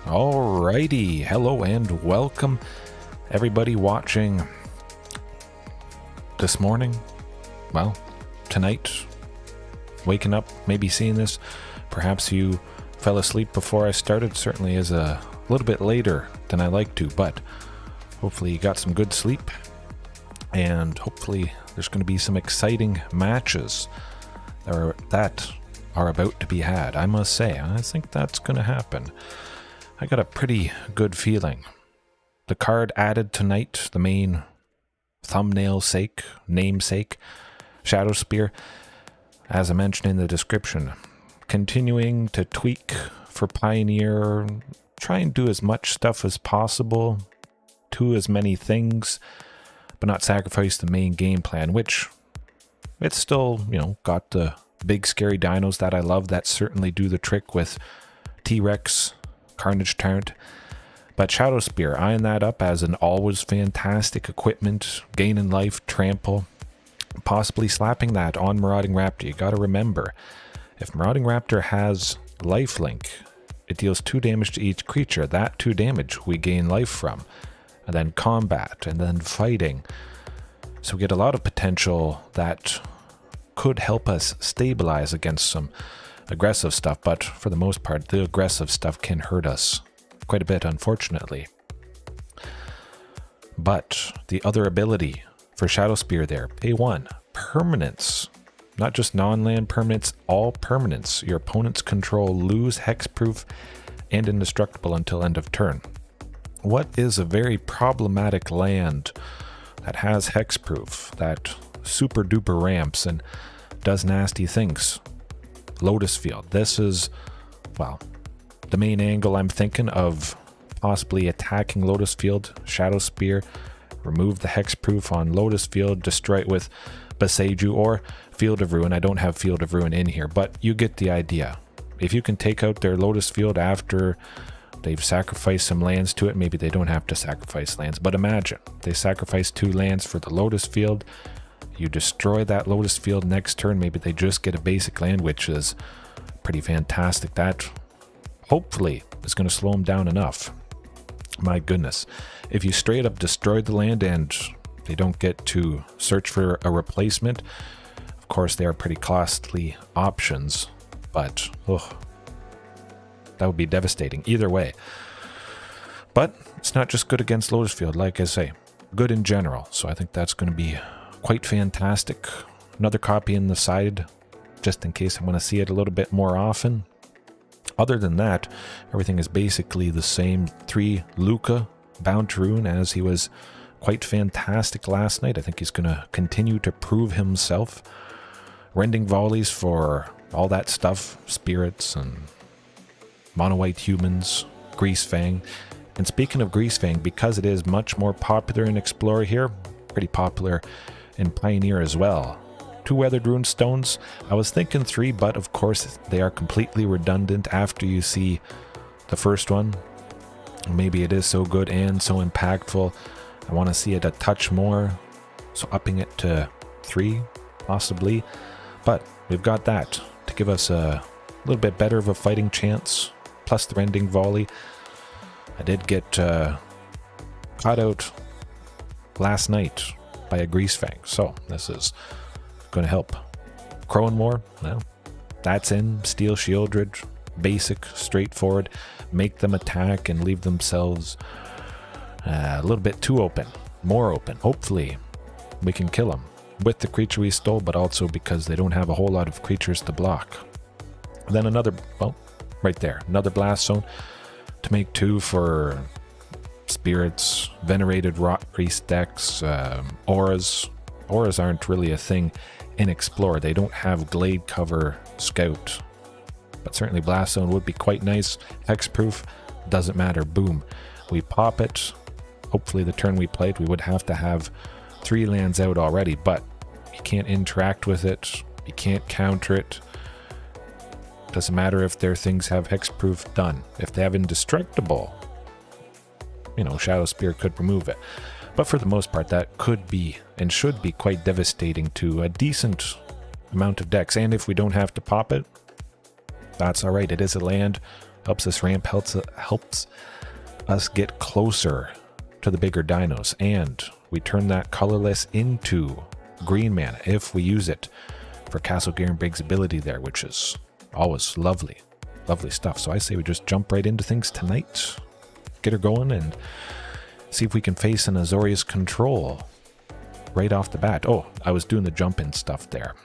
Alrighty, hello and welcome everybody watching this morning, well, tonight, waking up, maybe seeing this. Perhaps you fell asleep before I started. Certainly is a little bit later than I like to, but hopefully you got some good sleep, and hopefully there's going to be some exciting matches that are about to be had. I must say, I think that's going to happen. I got a pretty good feeling. The card added tonight, the main namesake, Shadowspear, as I mentioned in the description, continuing to tweak for Pioneer, try and do as much stuff as possible, to as many things, but not sacrifice the main game plan, which it's still, got the big scary dinos that I love that certainly do the trick with T-Rex, Carnage Tyrant. But Shadowspear, eyeing that up as an always fantastic equipment, gaining life, trample, possibly slapping that on Marauding Raptor. You gotta remember, if Marauding Raptor has lifelink, it deals 2 damage to each creature. That 2 damage we gain life from, and then combat, and then fighting. So we get a lot of potential that could help us stabilize against some aggressive stuff, but for the most part, the aggressive stuff can hurt us quite a bit, unfortunately. But the other ability for Shadowspear there, pay 1, permanence. Not just non-land permanents, all permanents. Your opponent's control lose hexproof and indestructible until end of turn. What is a very problematic land that has hexproof, that super duper ramps and does nasty things? Lotus Field. This is, well, the main angle I'm thinking of, possibly attacking Lotus Field, Shadowspear, remove the hexproof on Lotus Field, destroy it with Boseiju or Field of Ruin. I don't have Field of Ruin in here, but you get the idea. If you can take out their Lotus Field after they've sacrificed some lands to it, maybe they don't have to sacrifice lands, but imagine they sacrifice 2 lands for the Lotus Field, you destroy that Lotus Field next turn, maybe they just get a basic land, which is pretty fantastic. That hopefully is going to slow them down enough. My goodness, if you straight up destroy the land and they don't get to search for a replacement, of course they are pretty costly options, but that would be devastating either way. But it's not just good against Lotus Field, like I say, good in general. So I think that's going to be quite fantastic. Another copy in the side, just in case I want to see it a little bit more often. Other than that, everything is basically the same. 3 Lukka, bound to ruin, as he was quite fantastic last night. I think he's going to continue to prove himself. Rending volleys for all that stuff, spirits and mono white humans, Greasefang. And speaking of Greasefang, because it is much more popular in Explorer here, pretty popular in Pioneer as well. 2 Weathered Rune Stones. I was thinking 3, but of course they are completely redundant after you see the first one. Maybe it is so good and so impactful, I want to see it a touch more, so upping it to 3 possibly. But we've got that to give us a little bit better of a fighting chance, plus the rending volley. I did get caught out last night by a Greasefang, so this is going to help. Crowanmore, well, that's in. Steel Shieldred, basic, straightforward. Make them attack and leave themselves a little bit too open, more open. Hopefully we can kill them with the creature we stole, but also because they don't have a whole lot of creatures to block. Then another, well, right there, another blast zone to make 2 for spirits, venerated rot priest decks, auras. Auras aren't really a thing in Explorer. They don't have glade cover scout, but certainly blast zone would be quite nice. Hexproof, doesn't matter, boom, we pop it. Hopefully the turn we played we would have to have 3 lands out already, but you can't interact with it, you can't counter it. Doesn't matter if their things have hexproof, done. If they have indestructible, Shadowspear could remove it. But for the most part, that could be and should be quite devastating to a decent amount of decks. And if we don't have to pop it, that's alright. It is a land. Helps us ramp, helps us get closer to the bigger dinos, and we turn that colorless into green mana if we use it for Castle Garenbrig's ability there, which is always lovely stuff. So I say we just jump right into things tonight, get her going, and see if we can face an Azorius Control right off the bat. Oh, I was doing the jump in stuff there.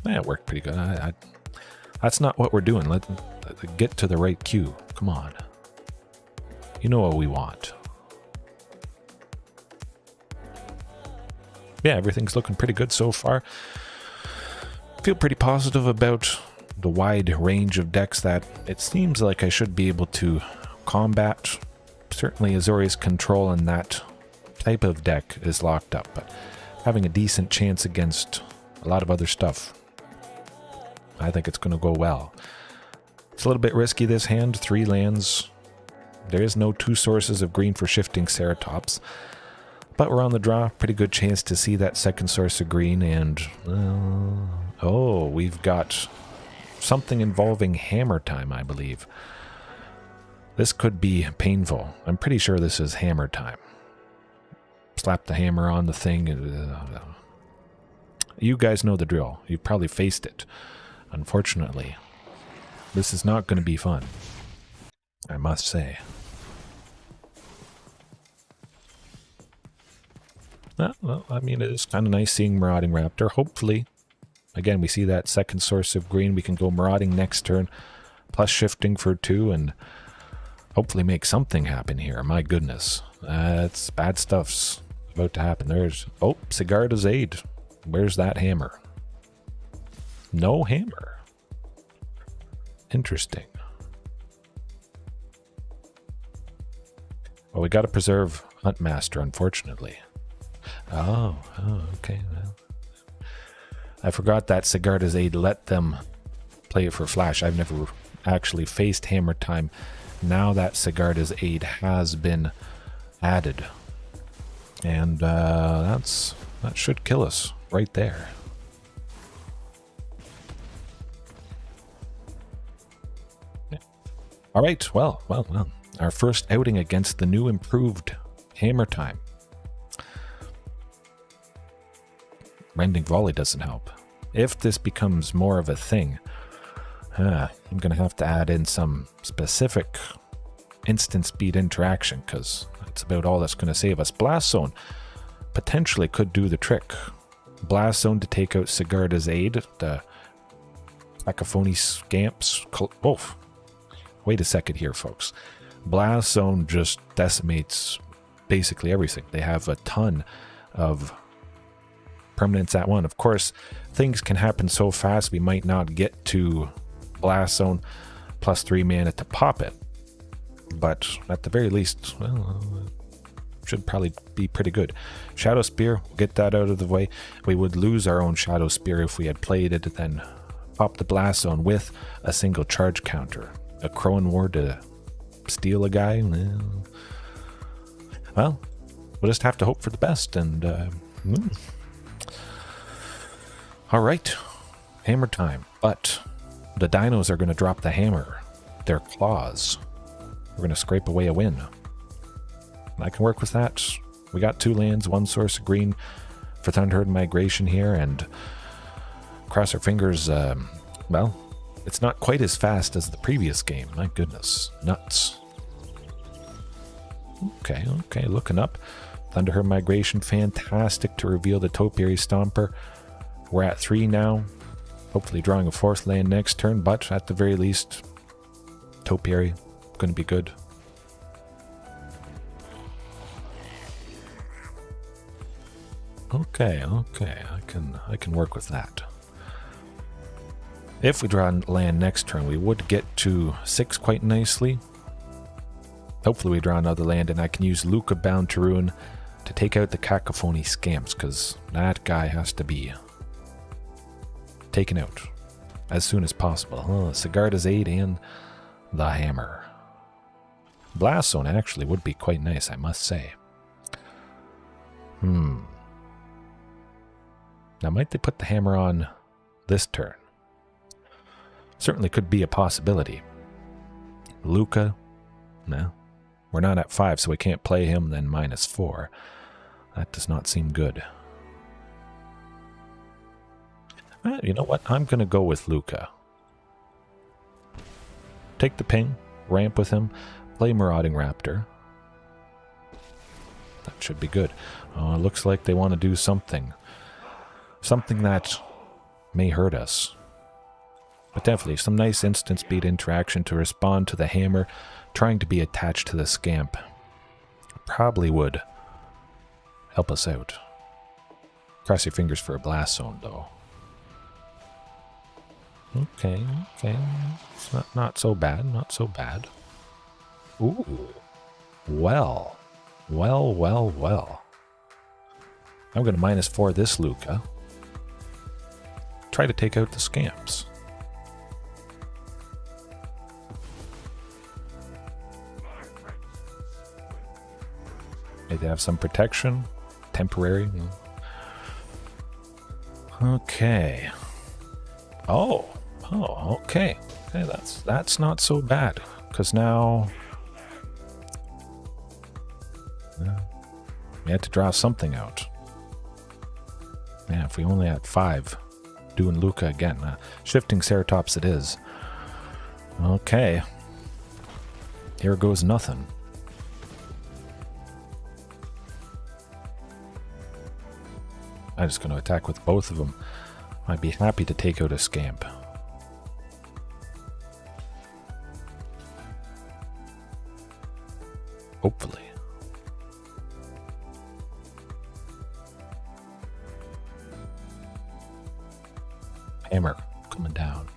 Yeah, it worked pretty good. That's not what we're doing. Let's get to the right cue. Come on. You know what we want. Yeah, everything's looking pretty good so far. Feel pretty positive about the wide range of decks that it seems like I should be able to combat. Certainly Azorius Control and that type of deck is locked up, but having a decent chance against a lot of other stuff, I think it's going to go well. It's a little bit risky this hand, 3 lands. There is no 2 sources of green for shifting Ceratops, but we're on the draw. Pretty good chance to see that second source of green, and oh, we've got something involving Hammertime, I believe. This could be painful. I'm pretty sure this is Hammertime. Slap the hammer on the thing. You guys know the drill. You've probably faced it. Unfortunately, this is not going to be fun, I must say. Well, I mean, it is kind of nice seeing Marauding Raptor. Hopefully, again, we see that second source of green. We can go Marauding next turn, plus shifting for 2, and hopefully make something happen here. My goodness. That's bad stuff's about to happen. There's... Oh, Sigarda's Aid. Where's that hammer? No hammer. Interesting. Well, we got to preserve Huntmaster, unfortunately. Oh, okay. Well, I forgot that Sigarda's Aid let them play it for flash. I've never actually faced Hammertime. Now that Sigarda's Aid has been added. And that should kill us right there. Yeah. All right, well. Our first outing against the new improved Hammertime. Rending Volley doesn't help. If this becomes more of a thing, I'm going to have to add in some specific instant speed interaction, because that's about all that's going to save us. Blast Zone potentially could do the trick. Blast Zone to take out Sigarda's Aid, the Cacophony Scamps. Oh, wait a second here, folks. Blast Zone just decimates basically everything. They have a ton of permanents at one. Of course, things can happen so fast we might not get to Blast Zone plus 3 mana to pop it. But at the very least, well, should probably be pretty good. Shadowspear, we'll get that out of the way. We would lose our own Shadowspear if we had played it, then pop the Blast Zone with a single charge counter. A Crowan Ward to steal a guy? Well, we'll just have to hope for the best. And all right, hammer time. But the dinos are going to drop the hammer. Their claws. We're going to scrape away a win. I can work with that. We got 2 lands, 1 source of green for Thunderherd Migration here, and cross our fingers. Well, it's not quite as fast as the previous game. My goodness. Nuts. Okay, looking up. Thunderherd Migration, fantastic to reveal the Topiary Stomper. We're at 3 now. Hopefully drawing a 4th land next turn, but at the very least, Topiary going to be good. Okay, I can work with that. If we draw land next turn, we would get to 6 quite nicely. Hopefully we draw another land and I can use Lukka Bound to Ruin to take out the Cacophony Scamps, because that guy has to be taken out as soon as possible. Sigarda's Aid and the hammer. Blast Zone actually would be quite nice, I must say. Now might they put the hammer on this turn? Certainly could be a possibility. Lukka, no. We're not at 5, so we can't play him, then -4. That does not seem good. You know what? I'm going to go with Lukka. Take the ping, ramp with him, play Marauding Raptor. That should be good. Looks like they want to do something. Something that may hurt us. But definitely some nice instant speed interaction to respond to the hammer, trying to be attached to the scamp. Probably would help us out. Cross your fingers for a blast zone, though. Okay. It's not so bad, not so bad. Ooh. Well. I'm going to -4 this Lukka. Try to take out the scamps. Maybe have some protection. Temporary. Okay. Oh, okay. Okay, that's not so bad. Because now we had to draw something out. Yeah, if we only had 5, doing Lukka again. Shifting Ceratops it is. Okay. Here goes nothing. I'm just going to attack with both of them. I'd be happy to take out a scamp. Hopefully. Hammer coming down.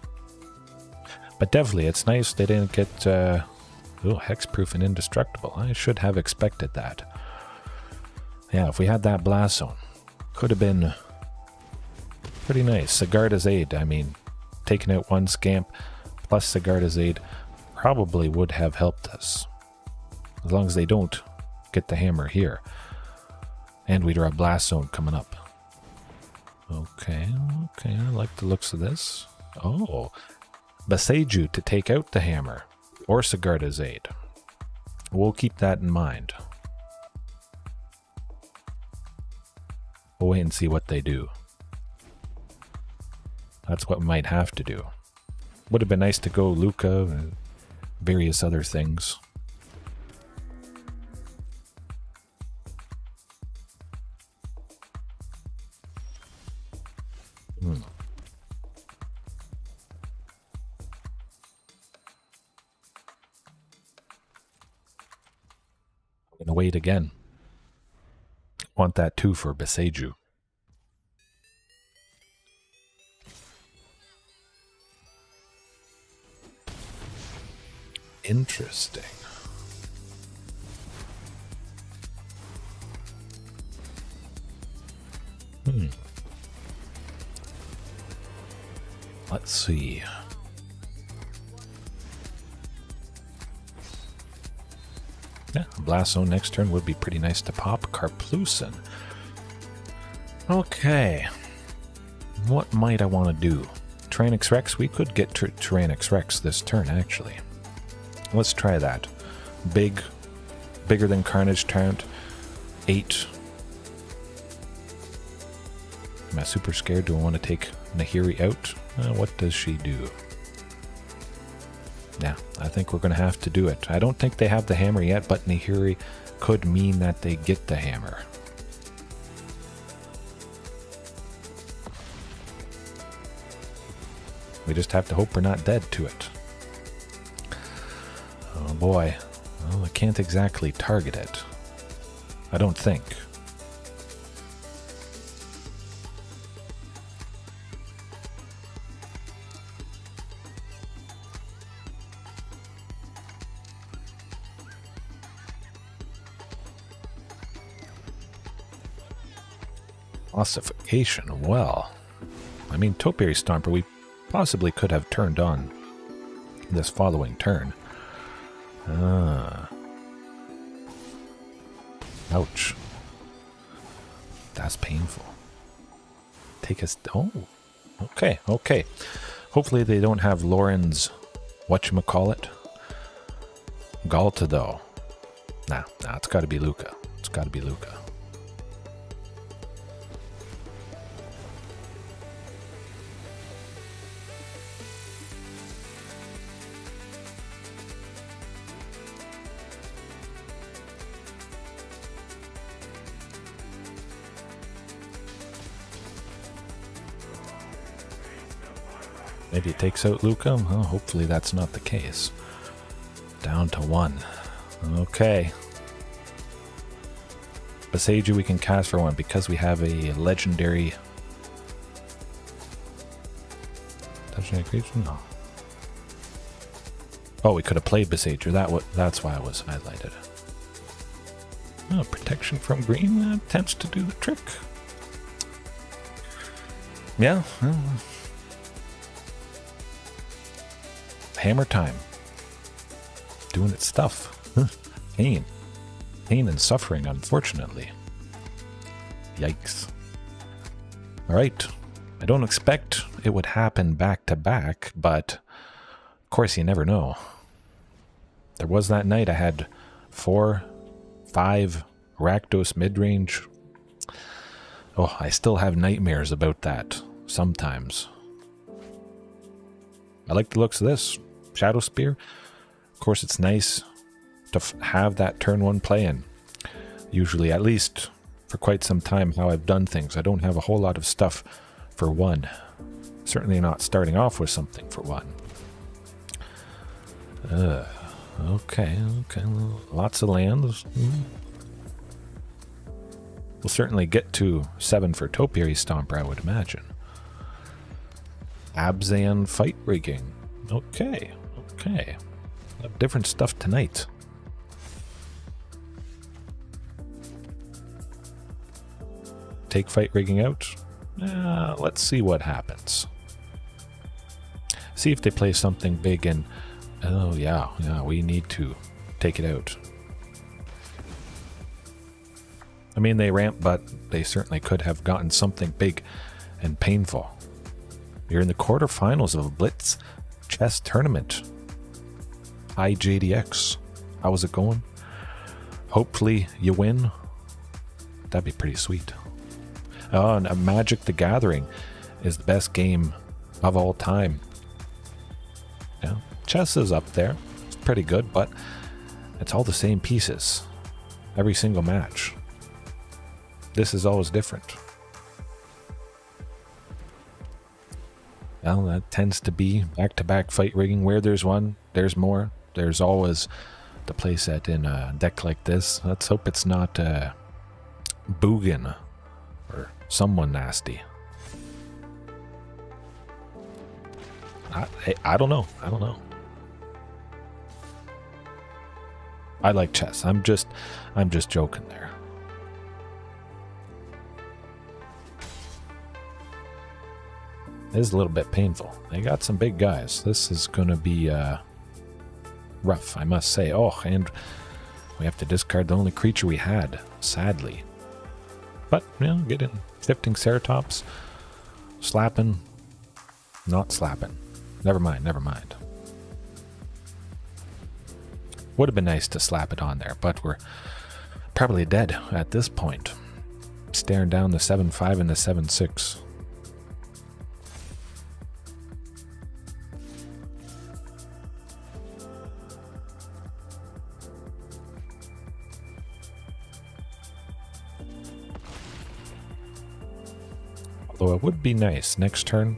But definitely, it's nice they didn't get hexproof and indestructible. I should have expected that. Yeah, if we had that blast zone, could have been pretty nice. Sigarda's Aid, I mean, taking out one scamp plus Sigarda's Aid probably would have helped us. As long as they don't get the hammer here. And we draw a blast zone coming up. Okay, I like the looks of this. Oh, Boseiju to take out the hammer. Or Sigarda's Aid. We'll keep that in mind. We'll wait and see what they do. That's what we might have to do. Would have been nice to go Lukka and various other things. I'm gonna wait again. Want that too for Boseiju. Interesting. Let's see. Yeah, Blast Zone next turn would be pretty nice to pop. Karplusin. Okay. What might I want to do? Tyrannix Rex? We could get Tyrannix Rex this turn, actually. Let's try that. Bigger than Carnage Tyrant. 8. Am I super scared? Do I want to take Nahiri out? What does she do? Yeah, I think we're going to have to do it. I don't think they have the hammer yet, but Nahiri could mean that they get the hammer. We just have to hope we're not dead to it. Oh boy. Well, I can't exactly target it. I don't think. Ossification, well. I mean, Topiary Stomper, we possibly could have turned on this following turn. Ouch. That's painful. Take us... Oh. Okay. Hopefully they don't have Lauren's whatchamacallit. Galta though. Nah, it's gotta be Lukka. It's gotta be Lukka. Maybe it takes out Lukka? Well, hopefully that's not the case. Down to 1. Okay. Boseiju we can cast for 1 because we have a legendary... Legendary creature? No. Oh, we could have played Boseiju. That's why it was highlighted. Oh, protection from green tends to do the trick. Yeah. Hammertime. Doing its stuff. Pain and suffering, unfortunately. Yikes. Alright. I don't expect it would happen back to back, but of course you never know. There was that night I had 4, 5 Rakdos midrange. Oh, I still have nightmares about that sometimes. I like the looks of this. Shadowspear. Of course, it's nice to have that turn 1 play in. Usually, at least for quite some time, how I've done things. I don't have a whole lot of stuff for 1. Certainly not starting off with something for 1. Okay. Lots of lands. We'll certainly get to 7 for Topiary Stomper, I would imagine. Abzan Fight Rigging. Okay. Different stuff tonight. Take Fight Rigging out. Let's see what happens. See if they play something big and... Oh, yeah, we need to take it out. I mean, they ramp, but they certainly could have gotten something big and painful. You're in the quarterfinals of a Blitz chess tournament. Hi JDX. How is it going? Hopefully you win. That'd be pretty sweet. Oh, and Magic the Gathering is the best game of all time. Yeah, chess is up there. It's pretty good, but it's all the same pieces. Every single match. This is always different. Well, that tends to be back-to-back fight rigging. Where there's one, there's more. There's always the playset in a deck like this. Let's hope it's not Boogan or someone nasty. I don't know. I like chess. I'm just joking there. It is a little bit painful. They got some big guys. This is going to be rough, I must say. Oh, and we have to discard the only creature we had, sadly. But, you know, get in. Shifting Ceratops. Slapping. Not slapping. Never mind. Would have been nice to slap it on there, but we're probably dead at this point. Staring down the 7-5 and the 7-6. Although it would be nice next turn,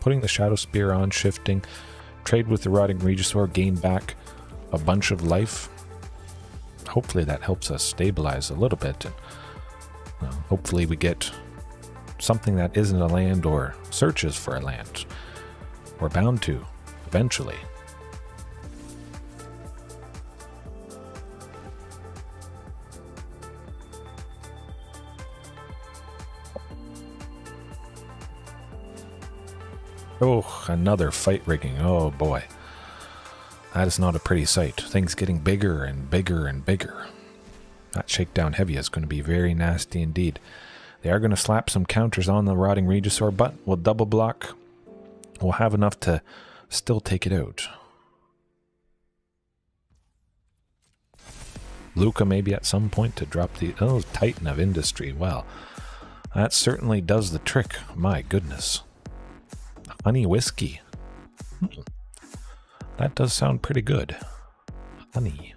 putting the Shadowspear on, shifting, trade with the Rotting Regisaur, gain back a bunch of life. Hopefully that helps us stabilize a little bit, and hopefully we get something that isn't a land or searches for a land. We're bound to, eventually. Oh, another fight rigging. Oh boy. That is not a pretty sight. Things getting bigger and bigger and bigger. That Shakedown Heavy is going to be very nasty indeed. They are going to slap some counters on the Rotting Regisaur, but we'll double block we'll have enough to still take it out. Lukka maybe at some point to drop the... Oh, Titan of Industry. Well, that certainly does the trick. My goodness. Honey whiskey. That does sound pretty good. Honey.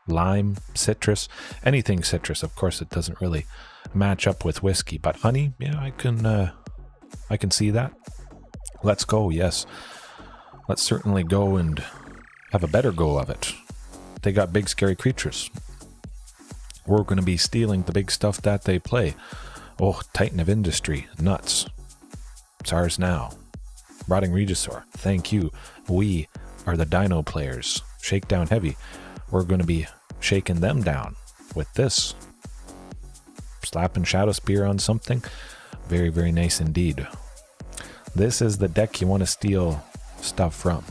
Lime, citrus, anything citrus. Of course, it doesn't really match up with whiskey, but honey, yeah, I can see that. Let's go, yes. Let's certainly go and have a better go of it. They got big scary creatures. We're going to be stealing the big stuff that they play. Oh, Titan of Industry, nuts. It's ours now. Rotting Regisaur, thank you. We are the Dino players. Shakedown heavy. We're going to be shaking them down with this. Slapping Shadowspear on something. Very, very nice indeed. This is the deck you want to steal stuff from.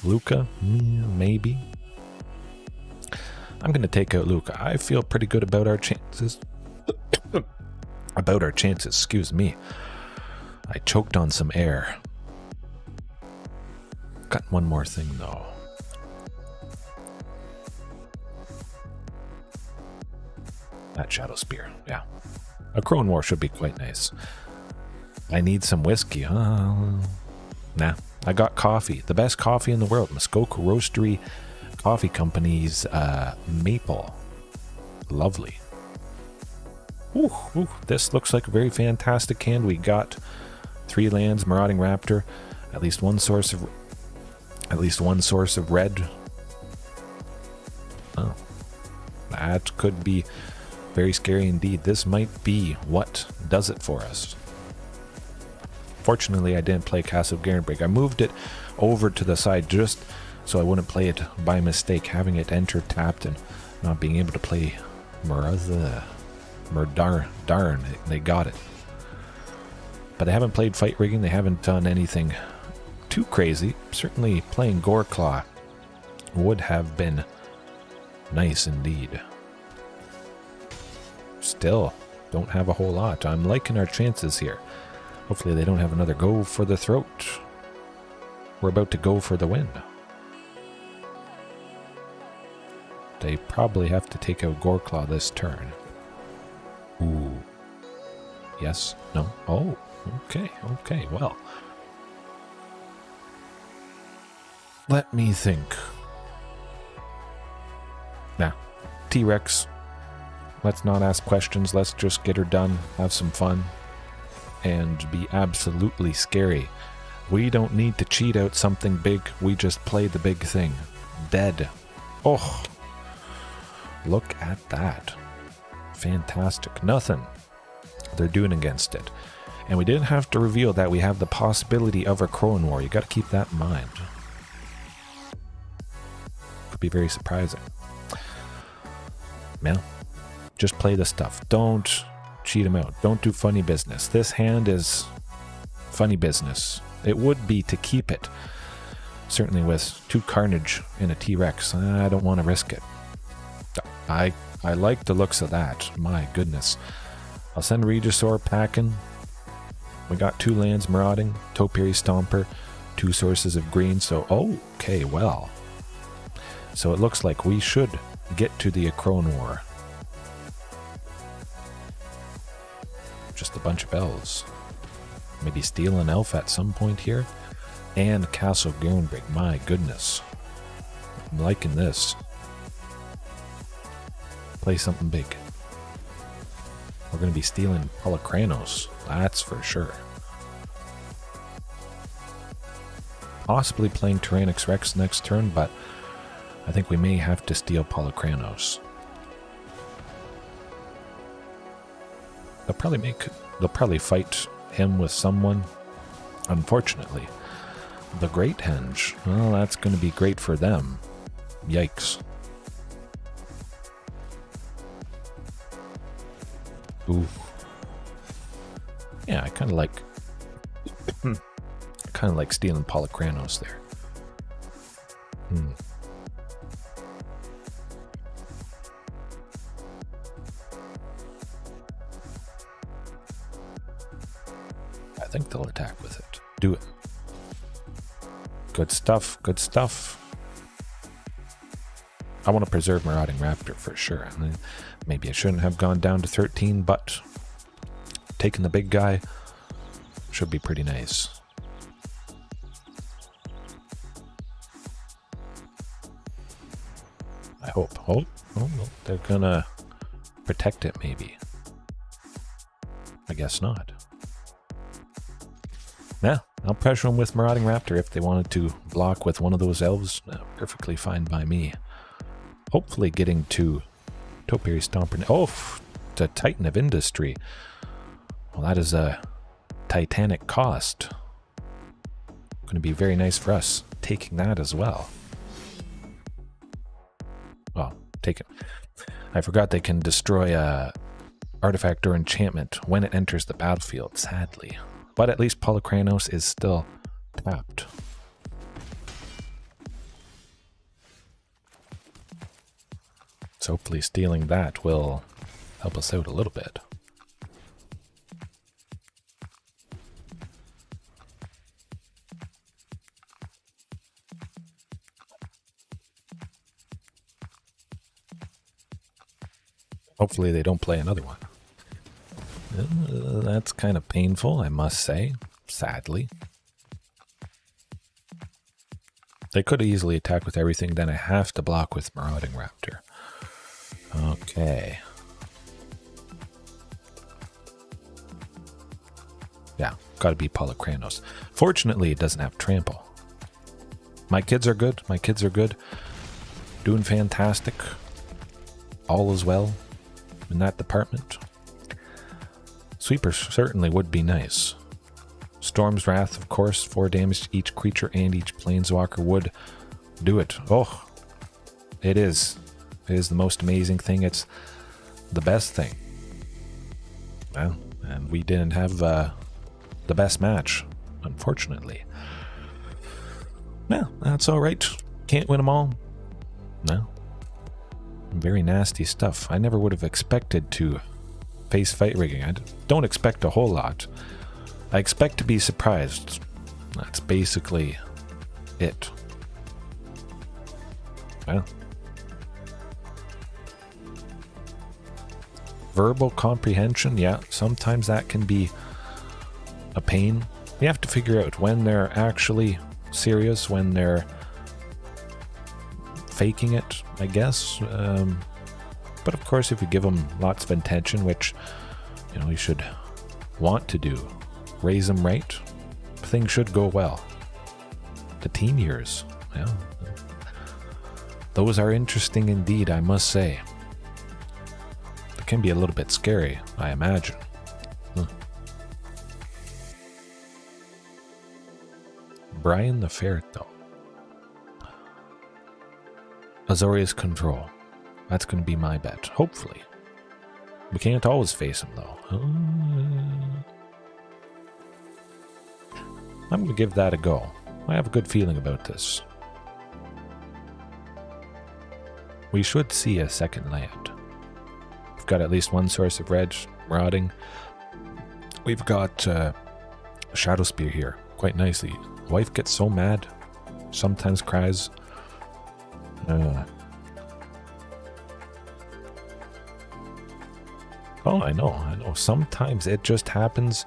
Lukka, maybe. I'm going to take out Lukka. I feel pretty good about our chances. Excuse me. I choked on some air. Got one more thing though. That Shadowspear, yeah. A Crone War should be quite nice. I need some whiskey. Nah, I got coffee. The best coffee in the world. Muskoka Roastery Coffee Company's maple. Lovely. Ooh, this looks like a very fantastic hand. We got 3 lands, Marauding Raptor, at least one source of red. Oh, that could be very scary indeed. This might be what does it for us. Fortunately, I didn't play Castle Garenbrig. I moved it over to the side just so I wouldn't play it by mistake, having it enter tapped and not being able to play Darn, they got it. But they haven't played Fight Rigging. They haven't done anything too crazy. Certainly playing Goreclaw would have been nice indeed. Still, don't have a whole lot. I'm liking our chances here. Hopefully they don't have another go for the throat. We're about to go for the win. They probably have to take out Goreclaw this turn. Ooh. Yes? No? Oh, okay, well. Let me think. Nah, T-Rex. Let's not ask questions. Let's just get her done, have some fun, and be absolutely scary. We don't need to cheat out something big. We just play the big thing. Dead. Oh, look at that. Fantastic. Nothing they're doing against it. And we didn't have to reveal that we have the possibility of a Crone War. You got to keep that in mind. Could be very surprising. Yeah. Just play the stuff. Don't cheat them out. Don't do funny business. This hand is funny business. It would be to keep it. Certainly with 2 Carnage in a T-Rex. I don't want to risk it. I like the looks of that. My goodness. I'll send Regisaur packing. We got 2 lands marauding. Topiary Stomper. 2 sources of green. So, okay, well. So it looks like we should get to the Crone War. Just a bunch of bells. Maybe steal an elf at some point here. And Castle Garenbrig. My goodness. I'm liking this. Play something big. We're going to be stealing Polychronos. That's for sure. Possibly playing Tyrannix Rex next turn, but I think we may have to steal Polychronos. They'll probably fight him with someone. Unfortunately, the Great Henge. Well, that's going to be great for them. Yikes. Ooh. Yeah, I kind of like stealing Polychronos there. do it. Good stuff, good stuff. I want to preserve Marauding Raptor for sure. And maybe I shouldn't have gone down to 13, but taking the big guy should be pretty nice. I hope. Oh, no, they're gonna protect it maybe. I guess not. Yeah, I'll pressure them with Marauding Raptor if they wanted to block with one of those elves. Perfectly fine by me. Hopefully getting to Topiary Stomper. Oh, the Titan of Industry. Well, that is a titanic cost. Going to be very nice for us taking that as well. Well, take it. I forgot they can destroy a artifact or enchantment when it enters the battlefield, sadly. But at least Polychronos is still tapped. So hopefully stealing that will help us out a little bit. Hopefully they don't play another one. That's kind of painful, I must say, sadly. They could easily attack with everything, then I have to block with Marauding Raptor. Okay. Yeah, gotta be Polychronos. Fortunately, it doesn't have trample. My kids are good, doing fantastic. All is well in that department. Sweeper certainly would be nice. Storm's Wrath, of course, 4 damage to each creature and each planeswalker would do it. Oh, it is. It is the most amazing thing. It's the best thing. Well, and we didn't have the best match, unfortunately. No, that's all right. Can't win them all. No. Very nasty stuff. I never would have expected to face fight rigging. I don't expect a whole lot. I expect to be surprised. That's basically it. Well. Verbal comprehension, yeah, sometimes that can be a pain. You have to figure out when they're actually serious, when they're faking it, I guess. But of course, if you give them lots of attention, which, you know, you should want to do, raise them right, things should go well. The teen years, yeah, those are interesting indeed, I must say. They can be a little bit scary, I imagine. Brian the Ferret, though. Azorius Control. That's going to be my bet, hopefully. We can't always face him, though. I'm going to give that a go. I have a good feeling about this. We should see a second land. We've got at least one source of red, marauding. We've got Shadowspear here, quite nicely. Wife gets so mad, sometimes cries. Oh, I know. Sometimes it just happens.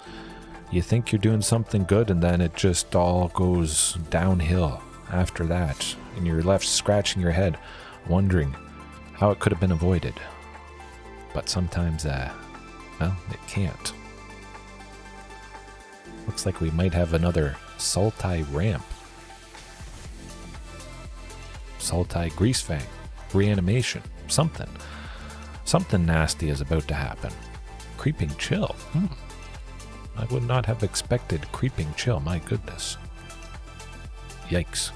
You think you're doing something good, and then it just all goes downhill after that. And you're left scratching your head, wondering how it could have been avoided. But sometimes, well, it can't. Looks like we might have another Sultai ramp. Sultai Greasefang. Reanimation. Something. Something nasty is about to happen. Creeping Chill. I would not have expected Creeping Chill, my goodness. Yikes.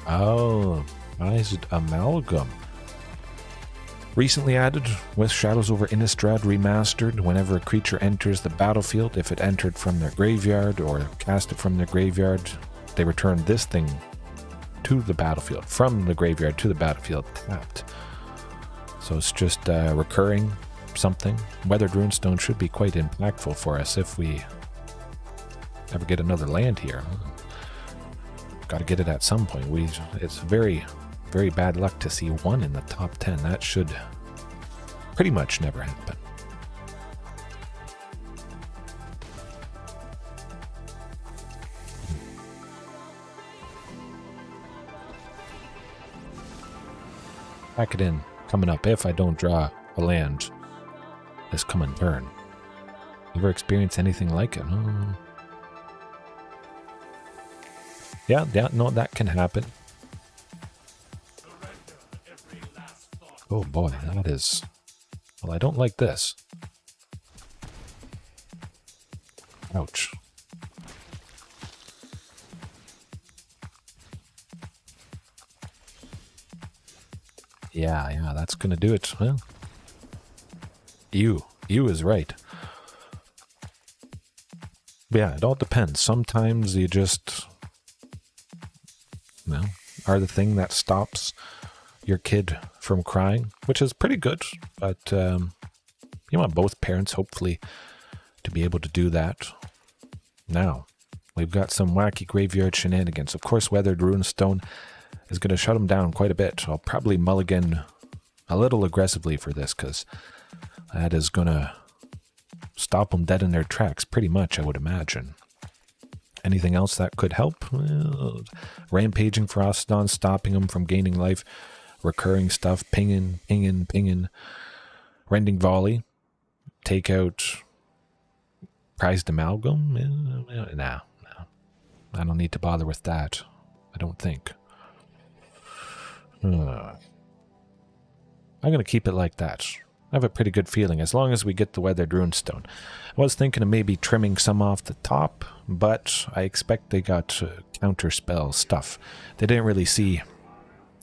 Oh, nice Amalgam. Recently added with Shadows over Innistrad Remastered. Whenever a creature enters the battlefield, if it entered from their graveyard or cast it from their graveyard, they return this thing to the battlefield, from the graveyard to the battlefield tapped. So it's just recurring something. Weathered Runestone should be quite impactful for us if we ever get another land here. Got to get it at some point. It's very, very bad luck to see one in the top 10. That should pretty much never happen. Pack it in coming up if I don't draw a land this coming turn. Ever experienced anything like it? Oh. Yeah, no, that can happen. Oh boy, that is... Well, I don't like this. Ouch. Yeah, that's gonna do it. Well, you is right. Yeah, it all depends. Sometimes you just, are the thing that stops your kid from crying, which is pretty good. But you want both parents, hopefully, to be able to do that. Now, we've got some wacky graveyard shenanigans. Of course, Weathered Runestone is going to shut them down quite a bit. I'll probably mulligan a little aggressively for this, because that is going to stop them dead in their tracks, pretty much, I would imagine. Anything else that could help? Well, Rampaging Frostodon, stopping them from gaining life. Recurring stuff, pinging. Rending Volley. Take out Prized Amalgam? No. I don't need to bother with that. I don't think. I'm going to keep it like that. I have a pretty good feeling, as long as we get the Weathered Runestone. I was thinking of maybe trimming some off the top, but I expect they got counterspell stuff. They didn't really see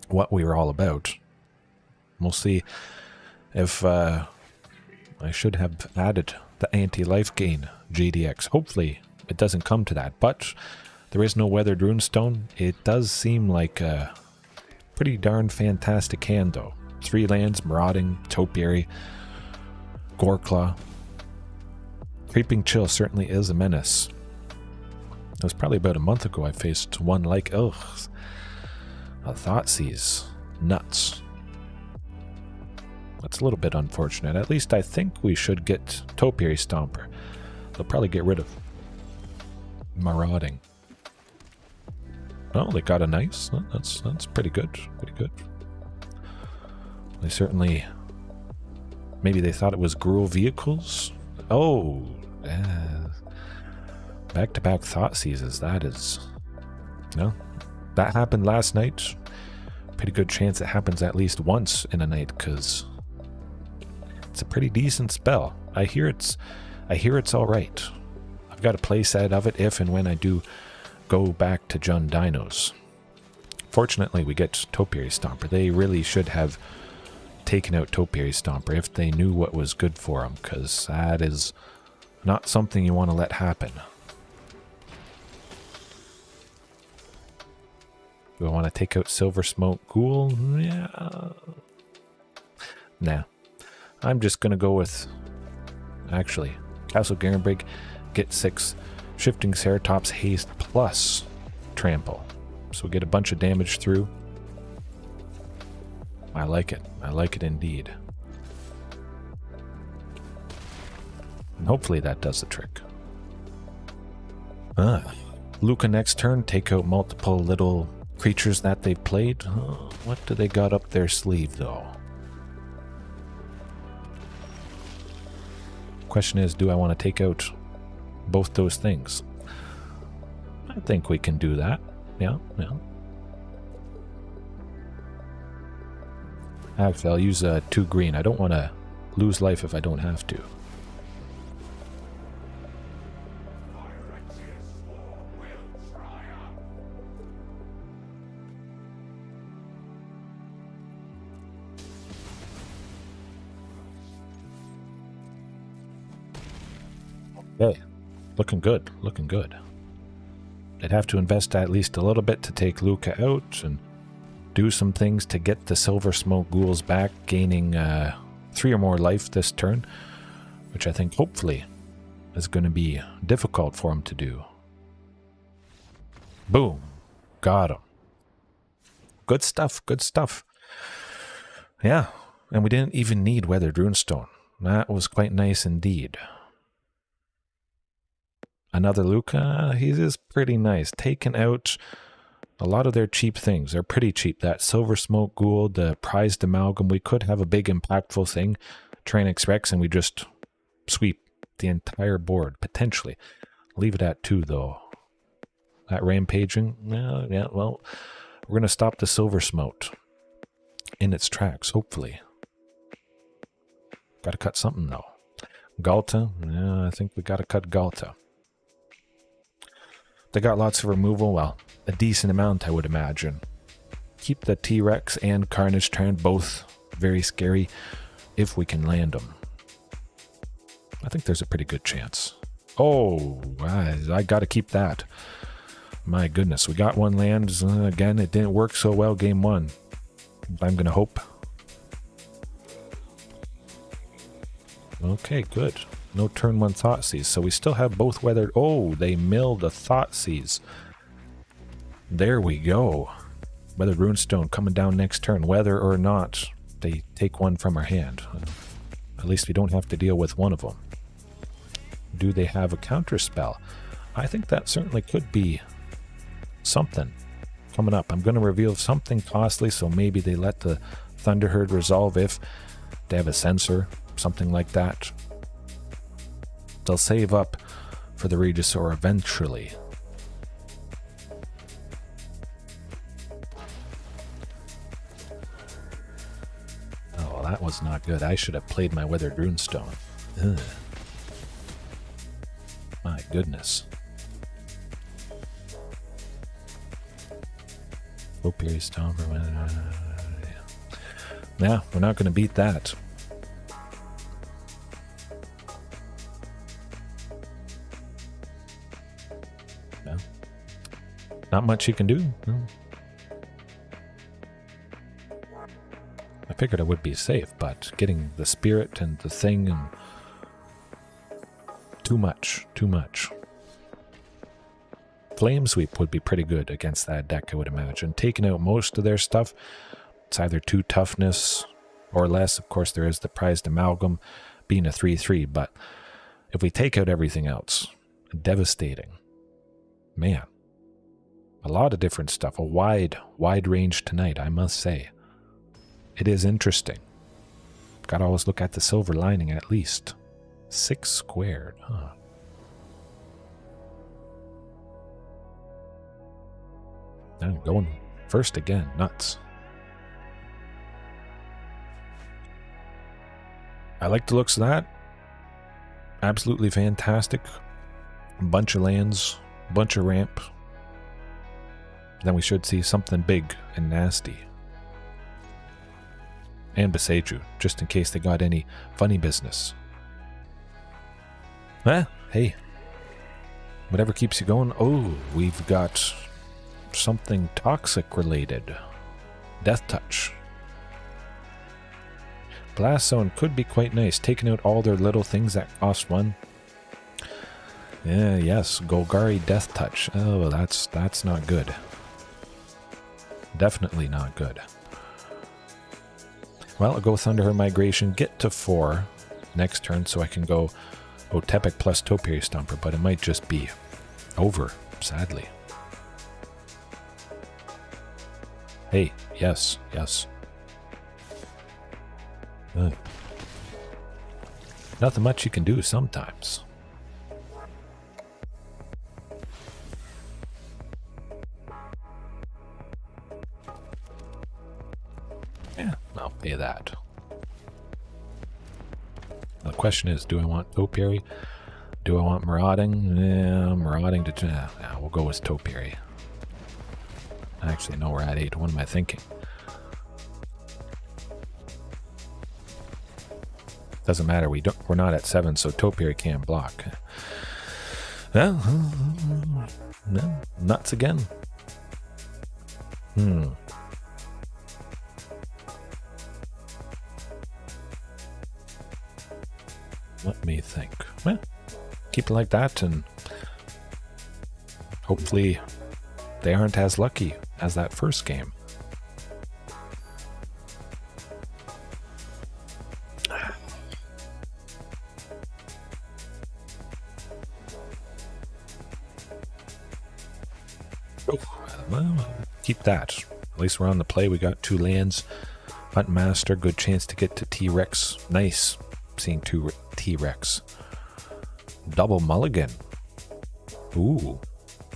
what we were all about. We'll see if I should have added the anti-lifegain GDX. Hopefully it doesn't come to that, but there is no Weathered Runestone. It does seem like a pretty darn fantastic hand, though. 3 lands, Marauding, Topiary, Goreclaw. Creeping Chill certainly is a menace. It was probably about a month ago I faced one like, a Thoughtseize. Nuts. That's a little bit unfortunate. At least I think we should get Topiary Stomper. They'll probably get rid of Marauding. Well, they got a nice. That's pretty good. Pretty good. They certainly... Maybe they thought it was Gruul Vehicles? Oh! Back-to-back Thoughtseizes. That is... that happened last night. Pretty good chance it happens at least once in a night, because it's a pretty decent spell. I hear it's alright. I've got a play set of it if and when I do go back to Jund Dinos. Fortunately, we get Topiary Stomper. They really should have taken out Topiary Stomper if they knew what was good for them, because that is not something you want to let happen. Do I want to take out Silver Smoke Ghoul? Yeah. Nah. I'm just going to go with... Actually, Castle Garenbrig, get 6 Shifting Ceratops Haste plus Trample. So we get a bunch of damage through. I like it. I like it indeed. And hopefully that does the trick. Lukka next turn, take out multiple little creatures that they've played. What do they got up their sleeve, though? Question is, do I want to take out both those things? I think we can do that. Yeah. Actually, I'll use 2 green. I don't want to lose life if I don't have to. Okay, looking good, looking good. I'd have to invest at least a little bit to take Lukka out and do some things to get the Silver Smoke Ghouls back, gaining 3 or more life this turn, which I think hopefully is going to be difficult for him to do. Boom. Got him. Good stuff, good stuff. Yeah, and we didn't even need Weathered Runestone. That was quite nice indeed. Another Lukka, he is pretty nice. Taking out a lot of their cheap things. They're pretty cheap. That Silver Smoke Ghoul, the prized Amalgam, we could have a big impactful thing. Trainix Rex, and we just sweep the entire board, potentially. Leave it at 2, though. That Rampaging, yeah, well, we're going to stop the Silver Smote in its tracks, hopefully. Got to cut something, though. Galta, yeah, I think we got to cut Galta. They got lots of removal, well, a decent amount, I would imagine. Keep the T-Rex and Carnage Tyrant, both very scary, if we can land them. I think there's a pretty good chance. Oh, I got to keep that. My goodness, we got one land. Again, it didn't work so well game 1. I'm going to hope. Okay, good. No turn 1 Thoughtseize, so we still have both weathered. Oh, they milled a Thoughtseize. There we go. Weathered Runestone coming down next turn. Whether or not they take one from our hand. At least we don't have to deal with one of them. Do they have a counter spell? I think that certainly could be something coming up. I'm going to reveal something costly, so maybe they let the Thunderherd resolve if they have a sensor, something like that. They'll save up for the Regisaur eventually. Oh, that was not good. I should have played my Weathered Runestone. Ugh. My goodness. Topiary Stomp. Yeah, we're not going to beat that. No. Not much you can do. No. I figured I would be safe, but getting the spirit and the thing and too much. Flame Sweep would be pretty good against that deck, I would imagine. Taking out most of their stuff, it's either 2 toughness or less. Of course, there is the prized Amalgam being a 3/3, but if we take out everything else, devastating. Man, a lot of different stuff. A wide range tonight, I must say. It is interesting. Gotta always look at the silver lining at least. 6 squared, huh? I'm going first again. Nuts. I like the looks of that. Absolutely fantastic. A bunch of lands, bunch of ramp. Then we should see something big and nasty. And Beseiju, just in case they got any funny business. Hey. Whatever keeps you going. Oh, we've got something toxic related. Deathtouch. Blast Zone could be quite nice, taking out all their little things that cost 1. Yeah, yes, Golgari Deathtouch. Oh, that's not good. Definitely not good. Well, I'll go Thunderherd Migration, get to 4 next turn so I can go Otepic plus Topiary Stomper, but it might just be over, sadly. Hey, yes. Nothing much you can do sometimes. Yeah, I'll pay that. The question is, do I want Topiary? Do I want Marauding? Yeah, Marauding to... Yeah, we'll go with Topiary. Actually, no, we're at 8. What am I thinking? Doesn't matter. We're not at 7, so Topiary can't block. Well, no, nuts again. Let me think. Well, keep it like that, and hopefully they aren't as lucky as that first game. Oh, well, keep that. At least we're on the play. We got 2 lands. Hunt Master, good chance to get to T-Rex. Nice seeing 2 T-Rex. Double mulligan. Ooh,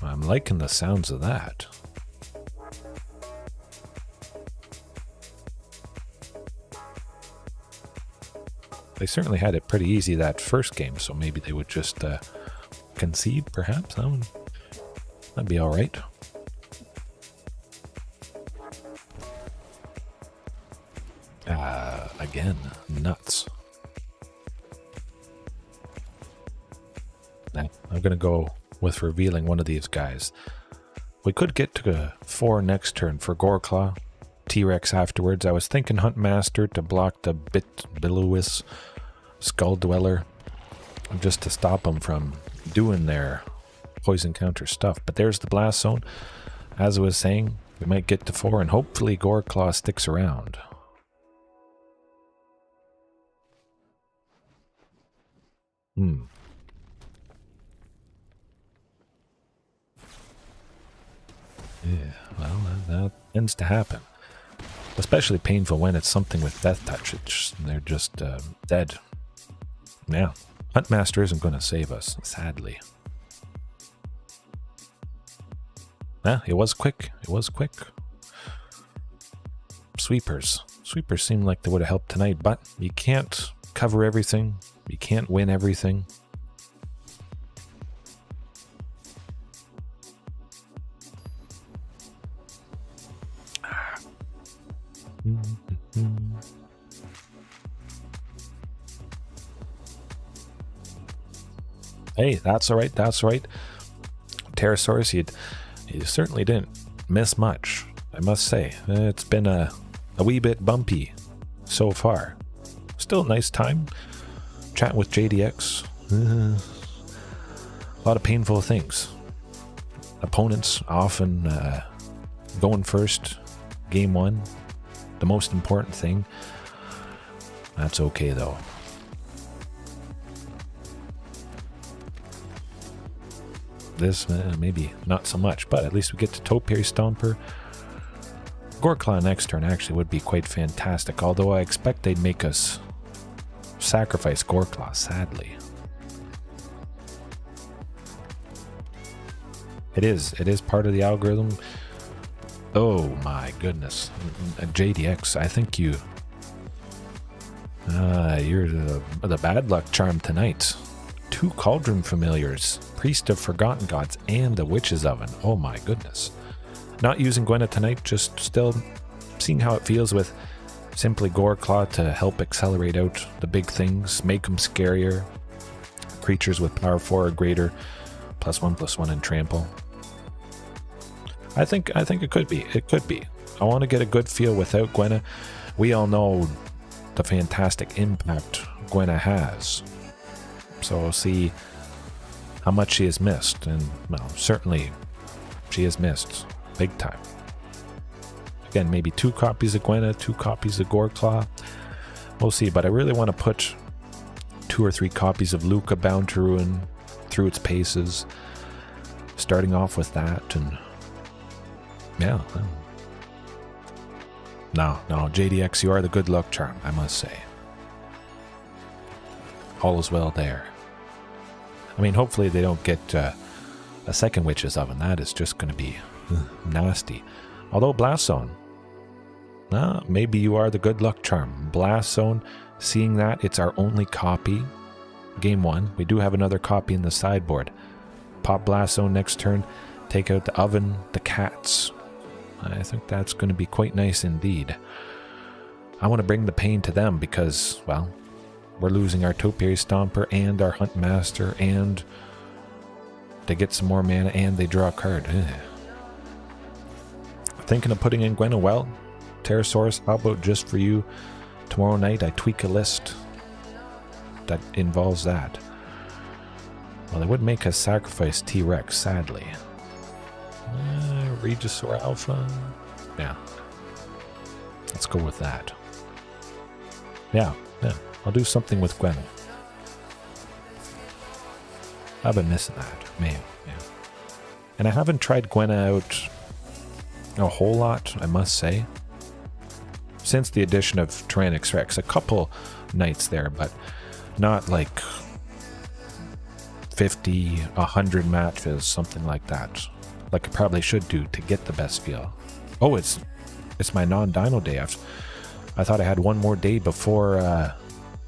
I'm liking the sounds of that. They certainly had it pretty easy that first game, so maybe they would just concede, perhaps. That'd be all right. Again, nuts. Now, I'm going to go with revealing one of these guys. We could get to 4 next turn for Goreclaw, T-Rex afterwards. I was thinking Hunt Master to block the Bilowis Skull Dweller, just to stop them from doing their poison counter stuff. But there's the Blast Zone. As I was saying, we might get to 4, and hopefully Goreclaw sticks around. Yeah, well, that tends to happen. Especially painful when it's something with Deathtouch. They're just dead. Yeah, Huntmaster isn't going to save us, sadly. Yeah, it was quick. It was quick. Sweepers. Sweepers seem like they would have helped tonight, but you can't cover everything. You can't win everything. Hey, that's all right. That's right. Pterosaurus, you certainly didn't miss much, I must say. It's been a wee bit bumpy so far. Still a nice time chatting with JDX. A lot of painful things. Opponents often going first, game 1. The most important thing. That's okay though. This maybe not so much, but at least we get to Topiary Stomper. Goreclaw next turn actually would be quite fantastic, although I expect they'd make us sacrifice Goreclaw, sadly. It is part of the algorithm. Oh my goodness. JDX, I think you're the bad luck charm tonight. 2 Cauldron Familiars, Priest of Forgotten Gods, and the Witch's Oven. Oh my goodness. Not using Gwenna tonight, just still seeing how it feels with simply Goreclaw to help accelerate out the big things, make them scarier. Creatures with power 4 or greater, +1/+1 and trample. I think it could be. It could be. I want to get a good feel without Gwenna. We all know the fantastic impact Gwenna has. So we'll see how much she has missed. And, well, certainly she has missed big time. Again, maybe 2 copies of Gwenna, 2 copies of Goreclaw. We'll see. But I really want to put 2 or 3 copies of Lukka Bound to Ruin through its paces. Starting off with that, and yeah. No, JDX, you are the good luck charm, I must say. All is well there. I mean, hopefully they don't get a second Witch's Oven. That is just going to be nasty. Although Blast Zone, maybe you are the good luck charm. Blast Zone, seeing that it's our only copy. Game 1, we do have another copy in the sideboard. Pop Blast Zone next turn, take out the oven, the cats. I think that's going to be quite nice indeed. I want to bring the pain to them because, well, we're losing our Topiary Stomper and our Hunt Master, and they get some more mana and they draw a card. Thinking of putting in Gwenna. Well, Pterosaurus, how about just for you? Tomorrow night I tweak a list. that involves that. Well, they would make us sacrifice T-Rex, sadly. Regisaur Alpha? Yeah. Let's go with that. Yeah, I'll do something with Gwen. I've been missing that, man. Yeah. And I haven't tried Gwen out a whole lot, I must say. Since the addition of Tyrannix Rex, a couple nights there, but not like 50, 100 matches, something like that. Like I probably should do to get the best feel. Oh, it's my non-dino day. I thought I had one more day before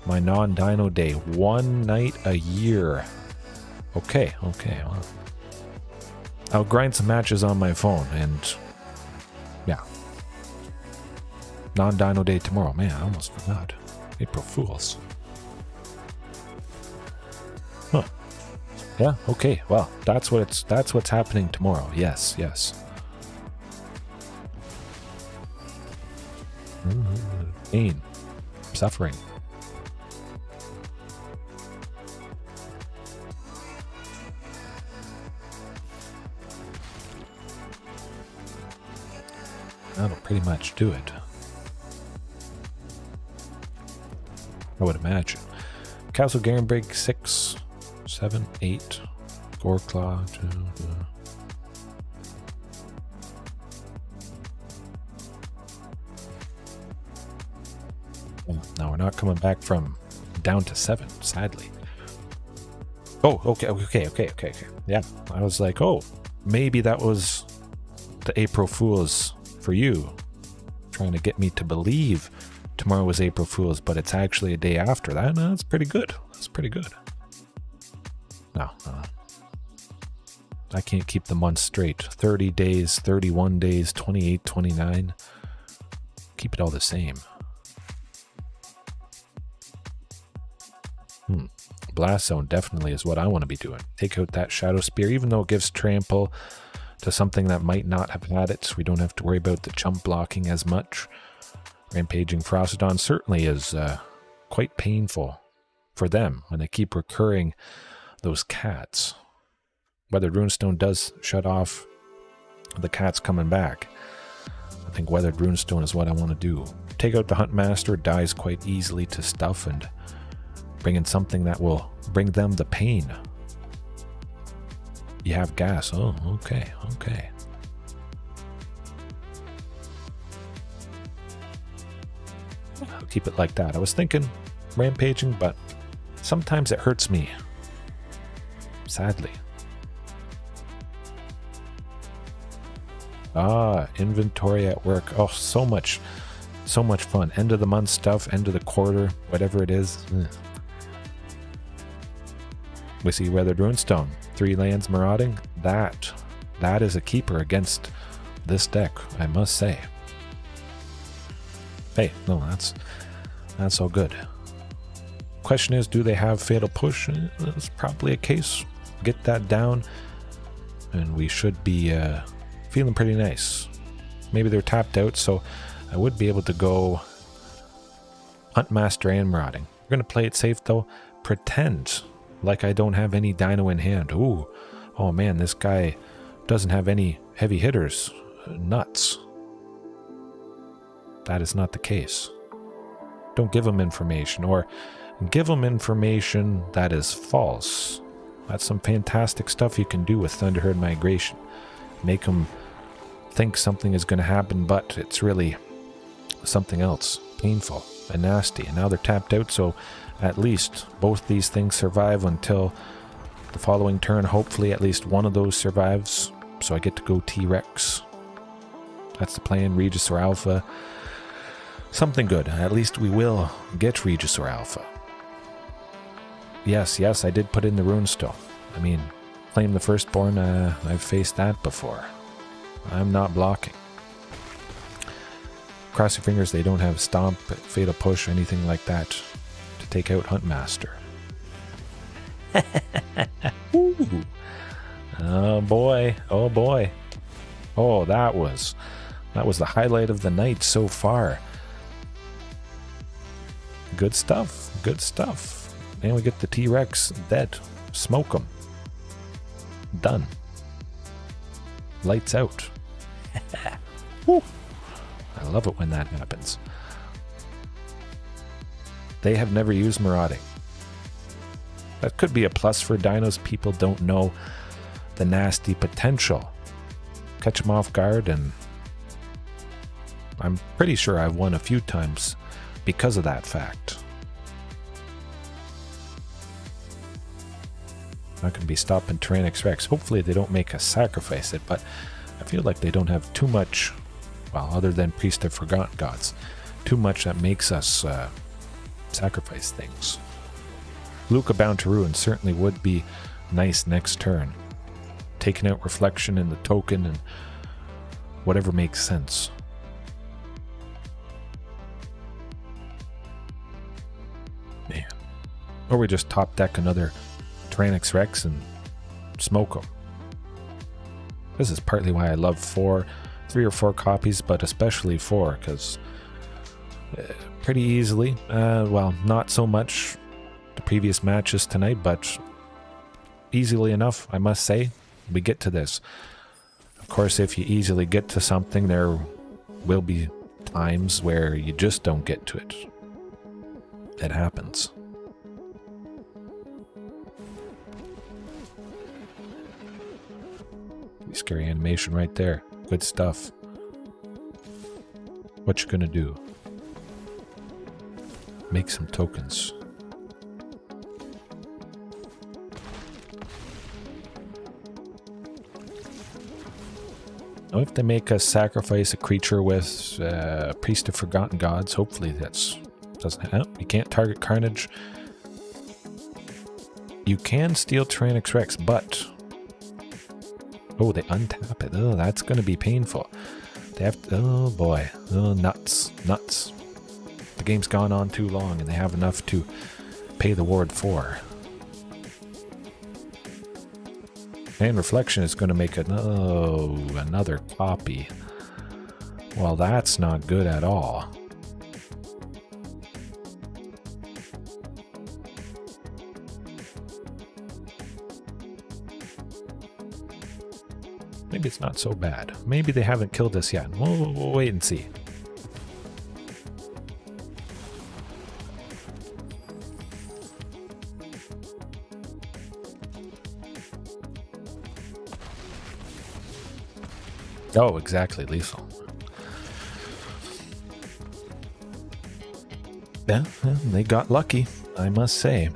my non-dino day. One night a year. Okay, well. I'll grind some matches on my phone, and yeah. Non-dino day tomorrow. Man, I almost forgot. April Fools. Huh. Yeah, okay. Well, that's what's happening tomorrow. Yes. Pain. Suffering. That'll pretty much do it. I would imagine. Castle Garenbrig 6, 7, 8. Goreclaw 2. Now we're not coming back from down to 7, sadly. Oh, okay. Yeah, I was like, oh, maybe that was the April Fools for you, trying to get me to believe tomorrow was April Fool's, but it's actually a day after that. No, that's pretty good. That's pretty good. No, I can't keep the months straight. 30 days, 31 days, 28, 29. Keep it all the same. Blast Zone definitely is what I want to be doing. Take out that Shadowspear, even though it gives trample to something that might not have had it, so we don't have to worry about the chump blocking as much. Rampaging Frostodon certainly is quite painful for them when they keep recurring those cats. Weathered Runestone does shut off the cats coming back. I think Weathered Runestone is what I want to do. Take out the Huntmaster, dies quite easily to stuff, and bring in something that will bring them the pain. You have gas. Oh, okay. I'll keep it like that. I was thinking rampaging, but sometimes it hurts me. Sadly. Inventory at work. Oh, so much fun. End of the month stuff, end of the quarter, whatever it is. We see Weathered Runestone. 3 lands marauding. That is a keeper against this deck, I must say. Hey, no, that's all good. Question is, do they have Fatal Push? That's probably a case. Get that down, and we should be feeling pretty nice. Maybe they're tapped out, so I would be able to go Huntmaster and Marauding. We're going to play it safe, though. Pretend like I don't have any Dino in hand. Ooh, oh man, this guy doesn't have any heavy hitters. Nuts. That is not the case. Don't give them information, or give them information that is false. That's some fantastic stuff you can do with Thunderherd Migration. Make them think something is going to happen, but it's really something else. Painful and nasty. And now they're tapped out, so at least both these things survive until the following turn. Hopefully at least one of those survives, so I get to go T-Rex. That's the plan. Regisaur Alpha. Something good. At least we will get Regisaur Alpha. Yes, I did put in the Runestone. I mean, claim the Firstborn, I've faced that before. I'm not blocking. Cross your fingers they don't have Stomp, Fatal Push, anything like that to take out Huntmaster. Ooh. Oh boy. Oh, that was the highlight of the night so far. Good stuff. And we get the T-Rex dead. Smoke him. Done. Lights out. Woo. I love it when that happens. They have never used marauding. That could be a plus for dinos. People don't know the nasty potential. Catch them off guard, and I'm pretty sure I've won a few times because of that fact. Not going to be stopping Tyrannix Rex. Hopefully they don't make us sacrifice it, but I feel like they don't have too much, well, other than Priest of Forgotten Gods, too much that makes us sacrifice things. Lukka bound to ruin certainly would be nice next turn. Taking out Reflection in the token and whatever makes sense. Man. Or we just top deck another Tyrannix Rex and smoke them. This is partly why I love 3 or 4 copies, but especially 4, because pretty easily, well, not so much the previous matches tonight, but easily enough, I must say, we get to this. Of course, if you easily get to something, there will be times where you just don't get to it. It happens. Scary animation right there. Good stuff. What you gonna do? Make some tokens. Now if they make us sacrifice a creature with Priest of Forgotten Gods, hopefully that's doesn't happen. You can't target Carnage. You can steal Tyrannix Rex, but oh, they untap it. Oh, that's going to be painful. They have to, oh boy. Oh, nuts. Nuts. The game's gone on too long and they have enough to pay the ward for. And Reflection is going to make another copy. Well, that's not good at all. Maybe it's not so bad. Maybe they haven't killed us yet. We'll wait and see. Oh, exactly, lethal. Yeah, they got lucky, I must say.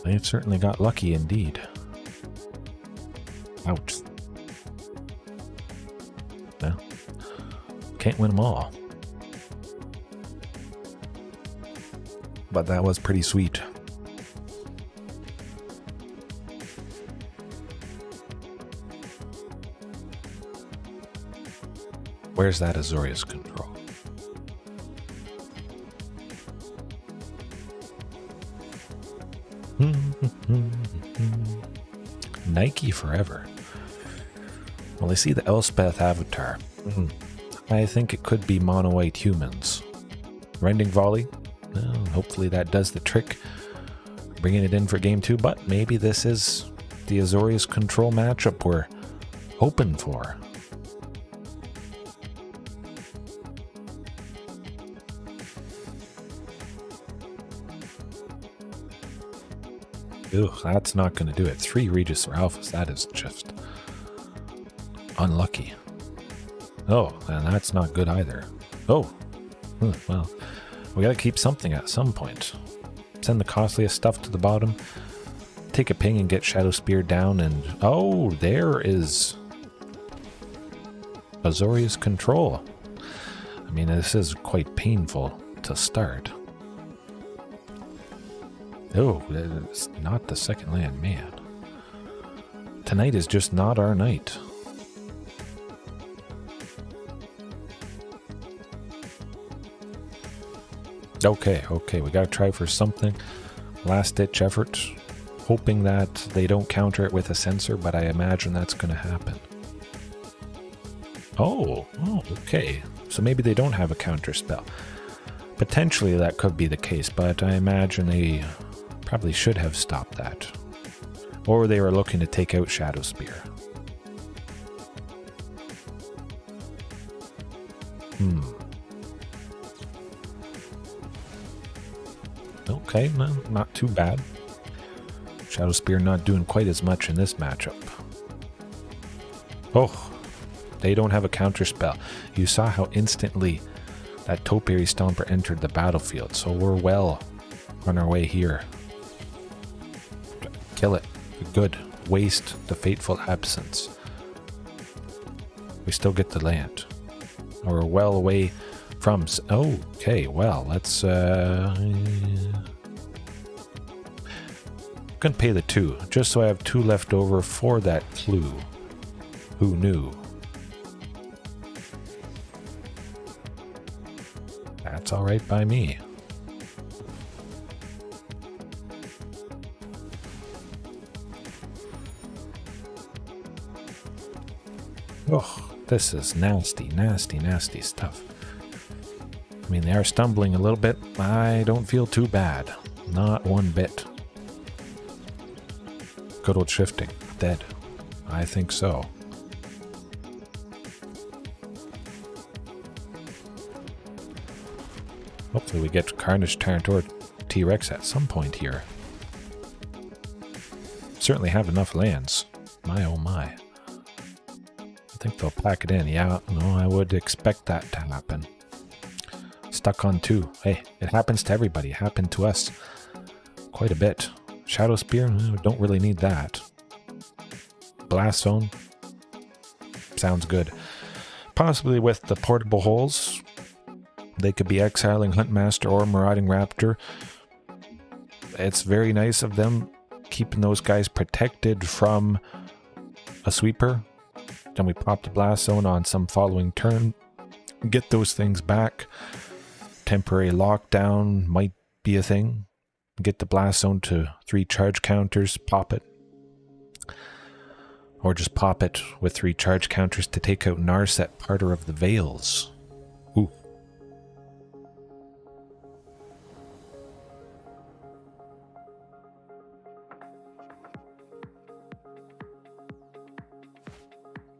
They've certainly got lucky indeed. Ouch. Well, can't win them all. But that was pretty sweet. Where's that Azorius Control? Nike forever. Well, I see the Elspeth avatar. I think it could be mono white humans. Rending Volley. Well, hopefully that does the trick. Bringing it in for game 2, but maybe this is the Azorius Control matchup we're hoping for. Ugh, that's not going to do it. 3 Regis or Alphas, that is just unlucky. Oh, and that's not good either. Oh, well, we got to keep something at some point. Send the costliest stuff to the bottom, take a ping and get Shadowspear down, and oh, there is Azorius Control. I mean, this is quite painful to start. Oh, it's not the second land, man. Tonight is just not our night. Okay, we gotta try for something. Last-ditch effort. Hoping that they don't counter it with a sensor, but I imagine that's gonna happen. Oh, okay. So maybe they don't have a counter spell. Potentially that could be the case, but I imagine they Probably should have stopped that. Or they were looking to take out Shadowspear. Okay, no, not too bad. Shadowspear not doing quite as much in this matchup. Oh, they don't have a counter spell. You saw how instantly that Topiary Stomper entered the battlefield, so we're well on our way here. Kill it. Good. Waste the Fateful Absence. We still get the land. We're well away from... Okay, well, let's... Gonna pay the 2, just so I have 2 left over for that clue. Who knew? That's alright by me. Oh, this is nasty, nasty, nasty stuff. I mean, they are stumbling a little bit. I don't feel too bad. Not one bit. Good old shifting. Dead. I think so. Hopefully we get Carnage Tyrant or T-Rex at some point here. Certainly have enough lands. My oh my. I think they'll pack it in. Yeah, no, I would expect that to happen. Stuck on 2. Hey, it happens to everybody. It happened to us quite a bit. Shadowspear, don't really need that. Blast Zone. Sounds good. Possibly with the portable holes. They could be exiling Huntmaster or Marauding Raptor. It's very nice of them keeping those guys protected from a sweeper. Then we pop the Blast Zone on some following turn. Get those things back. Temporary lockdown might be a thing. Get the Blast Zone to 3 charge counters. Pop it. Or just pop it with 3 charge counters to take out Narset, Parter of the Veils. Ooh.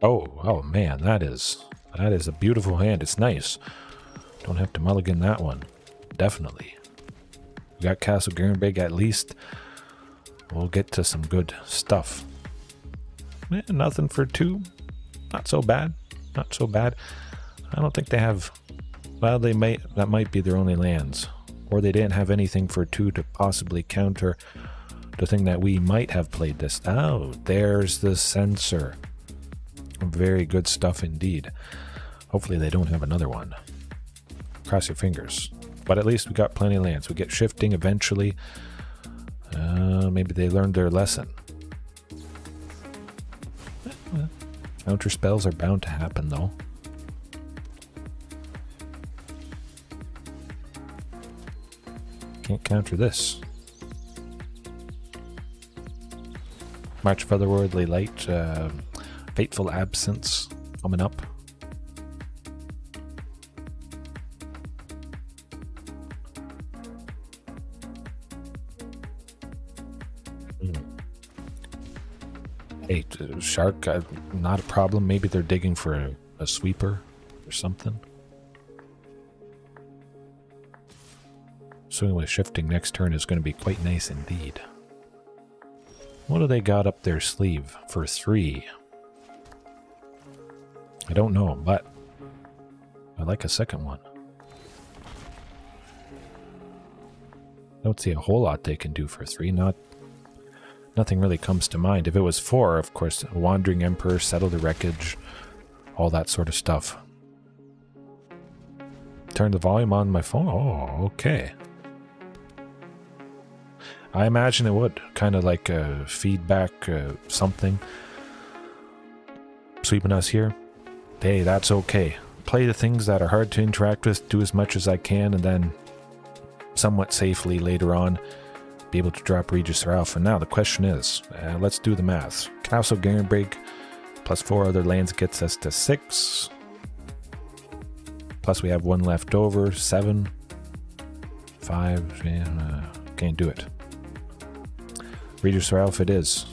Oh man, that is a beautiful hand. It's nice. Don't have to mulligan that one. Definitely. We got Castle Garenbeg at least. We'll get to some good stuff. Nothing for 2. Not so bad. Not so bad. I don't think they have... Well, they might. That might be their only lands. Or they didn't have anything for 2 to possibly counter the thing that we might have played this. Oh, there's the sensor. Very good stuff indeed. Hopefully they don't have another one. Cross your fingers. But at least we got plenty of lands. We get shifting eventually. Maybe they learned their lesson. Counter spells are bound to happen though. Can't counter this. March of Otherworldly Light, Fateful Absence coming up. Hey, Shark, not a problem. Maybe they're digging for a sweeper or something. Swinging with shifting next turn is going to be quite nice indeed. What do they got up their sleeve for 3? I don't know, but I like a second one. I don't see a whole lot they can do for 3. Nothing really comes to mind. If it was 4, of course, Wandering Emperor, Settle the Wreckage, all that sort of stuff. Turn the volume on my phone. Oh, okay. I imagine it would. Kind of like a feedback, something. Sweeping us here. Hey, that's okay. Play the things that are hard to interact with, do as much as I can, and then somewhat safely later on be able to drop Regis or Alpha. Now the question is, let's do the math. Castle Garenbeg plus 4 other lands gets us to 6. Plus we have 1 left over, 7. 5, can't do it. Regisaur Elf it is.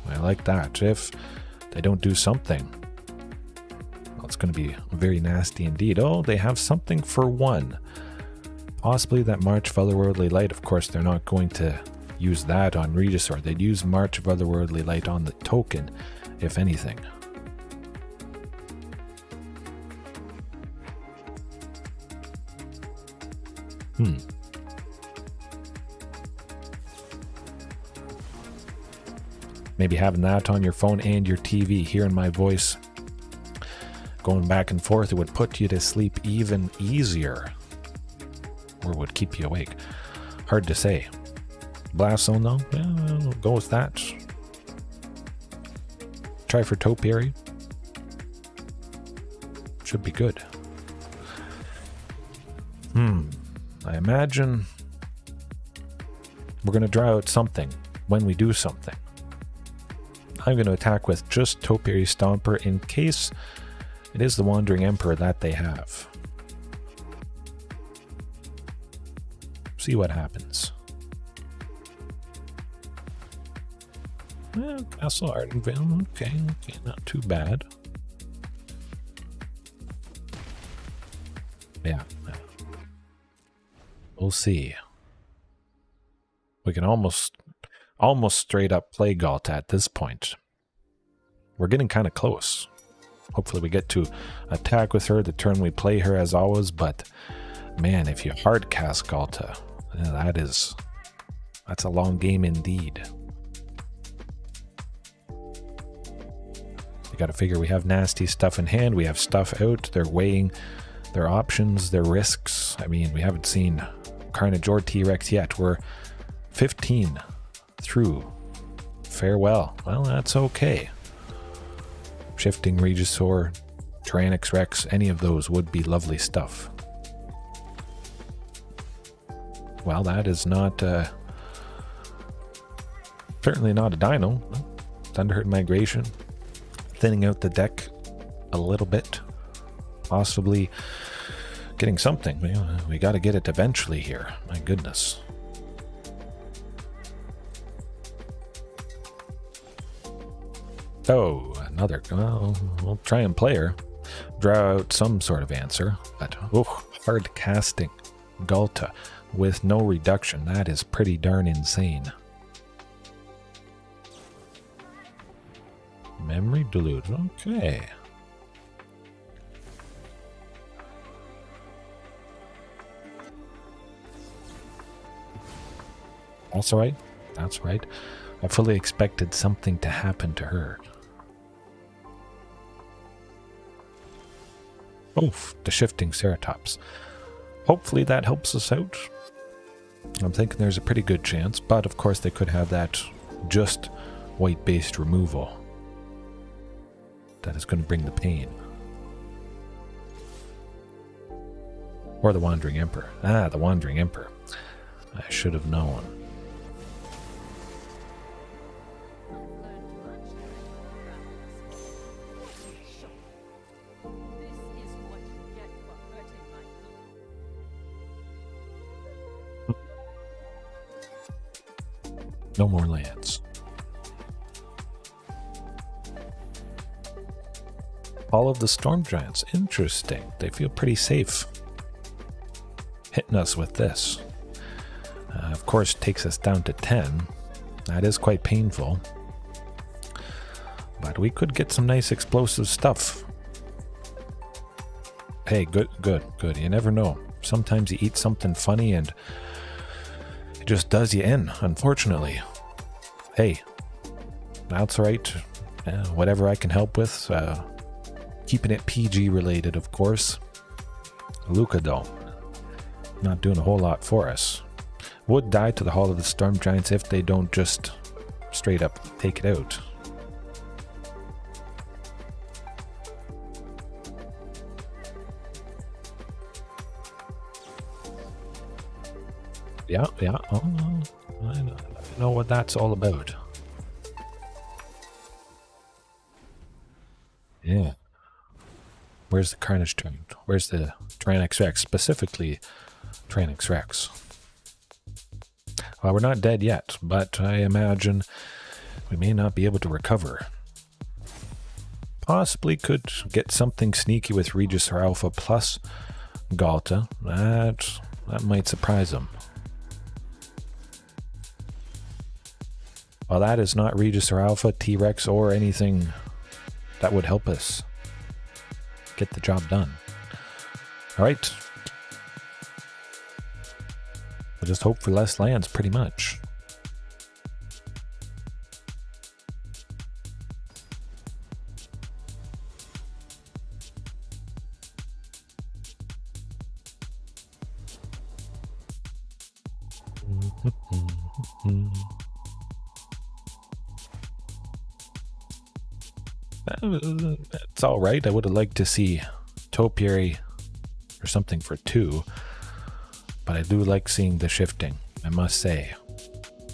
I like that. If they don't do something, well, it's going to be very nasty indeed. Oh, they have something for 1. Possibly that March of Otherworldly Light. Of course, they're not going to use that on Regisaur. They'd use March of Otherworldly Light on the token, if anything. Maybe having that on your phone and your TV, hearing my voice going back and forth, it would put you to sleep even easier. Or would keep you awake. Hard to say. Blast Zone though? Yeah, we'll go with that. Try for Topiary. Should be good. I imagine we're going to draw out something when we do something. I'm going to attack with just Topiary Stomper in case it is the Wandering Emperor that they have. See what happens. Well, Castle Ardenvale, okay, not too bad. Yeah. We'll see. We can almost straight up play Galta at this point. We're getting kind of close. Hopefully we get to attack with her the turn we play her as always, but man, if you hard cast Galta, that's a long game indeed. You gotta figure we have nasty stuff in hand, we have stuff out, they're weighing their options, their risks. I mean, we haven't seen Carnage or T-Rex yet. We're 15 through. Farewell. Well, that's okay. Shifting Regisaur, Tyrannix Rex, any of those would be lovely stuff. Well, that is not certainly not a dino. Thunderherd Migration, thinning out the deck a little bit, possibly getting something. We got to get it eventually here. My goodness. Oh, another. Well, we'll try and play her. Draw out some sort of answer. But hard casting Galta with no reduction. That is pretty darn insane. Memory Deluge. Okay. That's right. That's right. I fully expected something to happen to her. Oof, the Shifting Ceratops. Hopefully that helps us out. I'm thinking there's a pretty good chance, but of course they could have that just white-based removal. That is going to bring the pain. Or the Wandering Emperor. Ah, the Wandering Emperor. I should have known. No more lands. All of the Storm Giants. Interesting. They feel pretty safe hitting us with this. Of course, takes us down to 10. That is quite painful. But we could get some nice explosive stuff. Hey, good. You never know. Sometimes you eat something funny and it just does you in, unfortunately. Hey, that's right. Whatever I can help with. Keeping it PG related, of course. Lukka, though, not doing a whole lot for us. Would die to the Hall of the Storm Giants if they don't just straight up take it out. Yeah. Oh, I know what that's all about. Yeah. Where's the Carnage Giant? Where's the Tyrannix Rex? Specifically, Tyrannix Rex. Well, we're not dead yet, but I imagine we may not be able to recover. Possibly could get something sneaky with Regis or Alpha plus Galta. That might surprise him. Well, that is not Regis or Alpha, T-Rex, or anything that would help us get the job done. All right. We'll just hope for less lands, pretty much. It's all right. I would have liked to see Topiary or something for 2, but I do like seeing the shifting, I must say.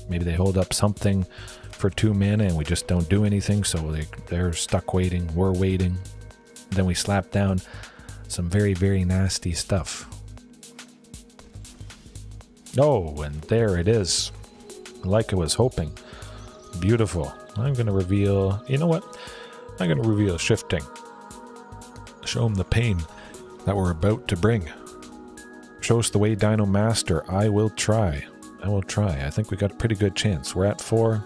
Maybe they hold up something for 2 mana and we just don't do anything, so they're stuck waiting, we're waiting. Then we slap down some very, very nasty stuff. Oh, and there it is. Like I was hoping. Beautiful. I'm going to reveal... You know what? I'm going to reveal shifting. Show them the pain that we're about to bring. Show us the way, Dino Master. I will try. I will try. I think we got a pretty good chance. We're at 4.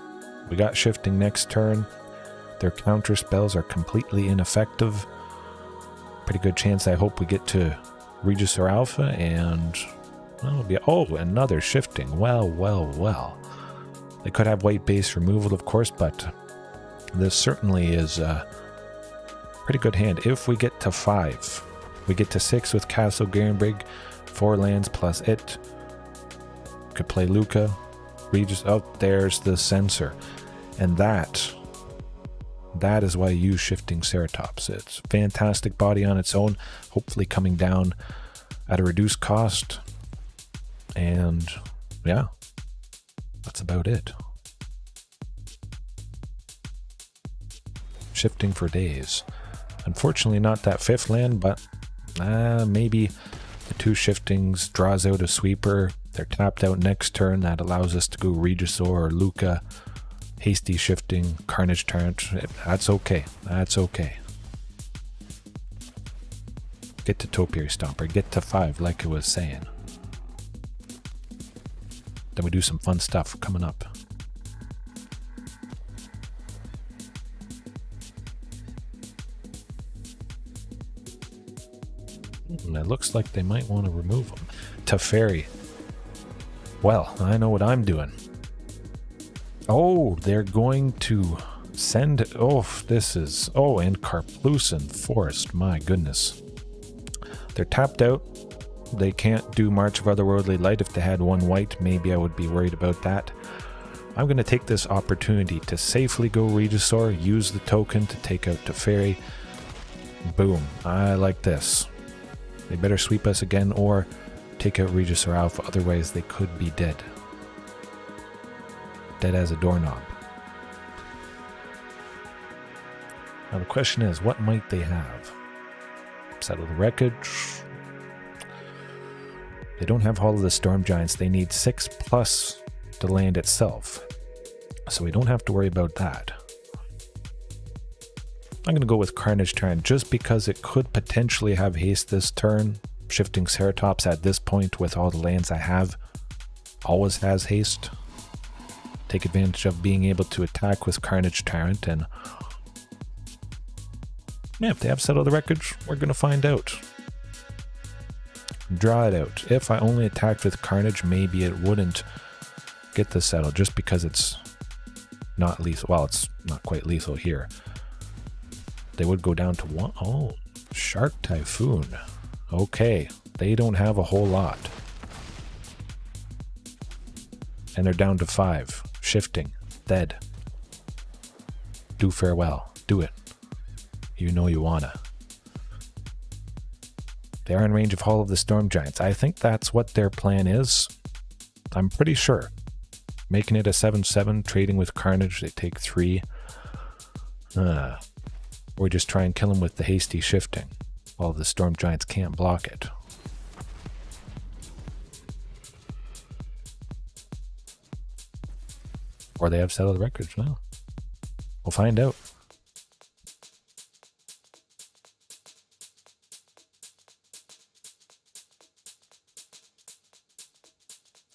We got shifting next turn. Their counter spells are completely ineffective. Pretty good chance. I hope we get to Regis or Alpha and... That'll be... Oh, another shifting. Well, well, well. They could have white base removal, of course, but this certainly is a pretty good hand. If we get to 5, we get to 6 with Castle Garenbrig, 4 lands plus it. Could play Lukka, Regis. Oh, there's the Censor. And that is why I use Shifting Ceratops. It's fantastic body on its own, hopefully coming down at a reduced cost. And yeah, that's about it. Shifting for days. Unfortunately not that 5th land, but maybe the 2 shiftings draws out a sweeper. They're tapped out next turn. That allows us to go Regisaur or Lukka. Hasty shifting, Carnage Tyrant. That's okay. That's okay. Get to Topiary Stomper. Get to 5, like I was saying. Then we do some fun stuff coming up. And it looks like they might want to remove them. Teferi. Well, I know what I'm doing. Oh, they're going to send... Oh, this is... Oh, and Karplusan Forest. My goodness. They're tapped out. They can't do March of Otherworldly Light. If they had 1 white, maybe I would be worried about that. I'm going to take this opportunity to safely go Regisaur, use the token to take out Teferi. Boom. I like this. They better sweep us again or take out Regisaur Alpha, otherwise they could be dead. Dead as a doorknob. Now the question is, what might they have? Settle the Wreckage. They don't have Hall of the Storm Giants. They need 6+ to land itself. So we don't have to worry about that. I'm going to go with Carnage Tyrant just because it could potentially have haste this turn. Shifting Ceratops at this point with all the lands I have always has haste. Take advantage of being able to attack with Carnage Tyrant, and yeah, if they have Settle the Wreckage, we're going to find out. Draw it out. If I only attacked with Carnage, maybe it wouldn't get the Settle just because it's not lethal. Well, it's not quite lethal here. They would go down to 1. Oh, Shark Typhoon. Okay, they don't have a whole lot. And they're down to 5. Shifting. Dead. Do farewell. Do it. You know you wanna. They are in range of Hall of the Storm Giants. I think that's what their plan is. I'm pretty sure. Making it a 7/7, trading with Carnage, they take 3. Or just try and kill them with the hasty shifting, while the Storm Giants can't block it. Or they have settled records now. We'll find out.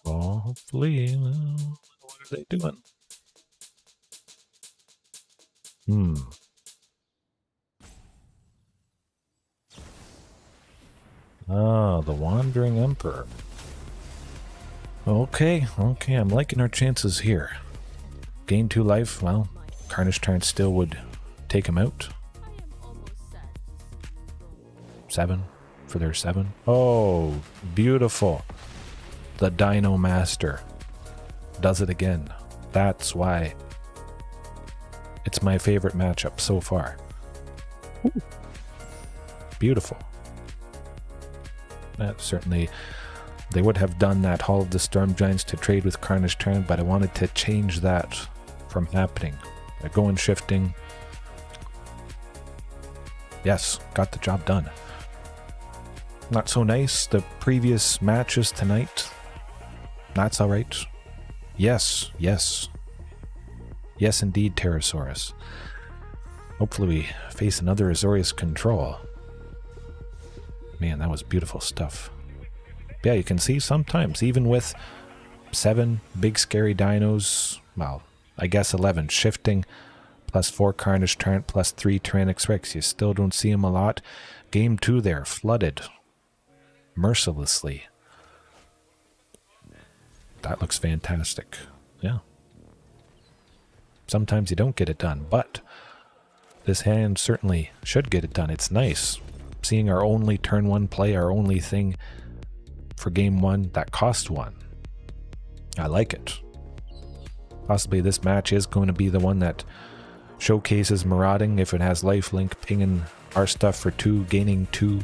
Well, hopefully, what are they doing? Ah, the Wandering Emperor. Okay, I'm liking our chances here. Gain 2 life, well, Carnage Tyrant still would take him out. 7 for their 7. Oh, beautiful. The Dino Master does it again. That's why it's my favorite matchup so far. Ooh. Beautiful. That certainly, they would have done that Hall of the Storm Giants to trade with Carnage Tyrant, but I wanted to change that from happening. By going shifting. Yes, got the job done. Not so nice, the previous matches tonight. That's alright. Yes, yes. Yes, indeed, Pterosaurus. Hopefully we face another Azorius Control. Man, that was beautiful stuff. Yeah, you can see sometimes, even with 7 big scary dinos, well, I guess 11 shifting, plus 4 Carnage Tyrant, plus 3 Tyrannix Rex, you still don't see them a lot. Game 2 there, flooded. Mercilessly. That looks fantastic. Yeah. Sometimes you don't get it done, but this hand certainly should get it done. It's nice seeing our only turn 1 play, our only thing for game 1 that cost 1. I like it. Possibly this match is going to be the one that showcases marauding if it has lifelink, pinging our stuff for 2, gaining 2.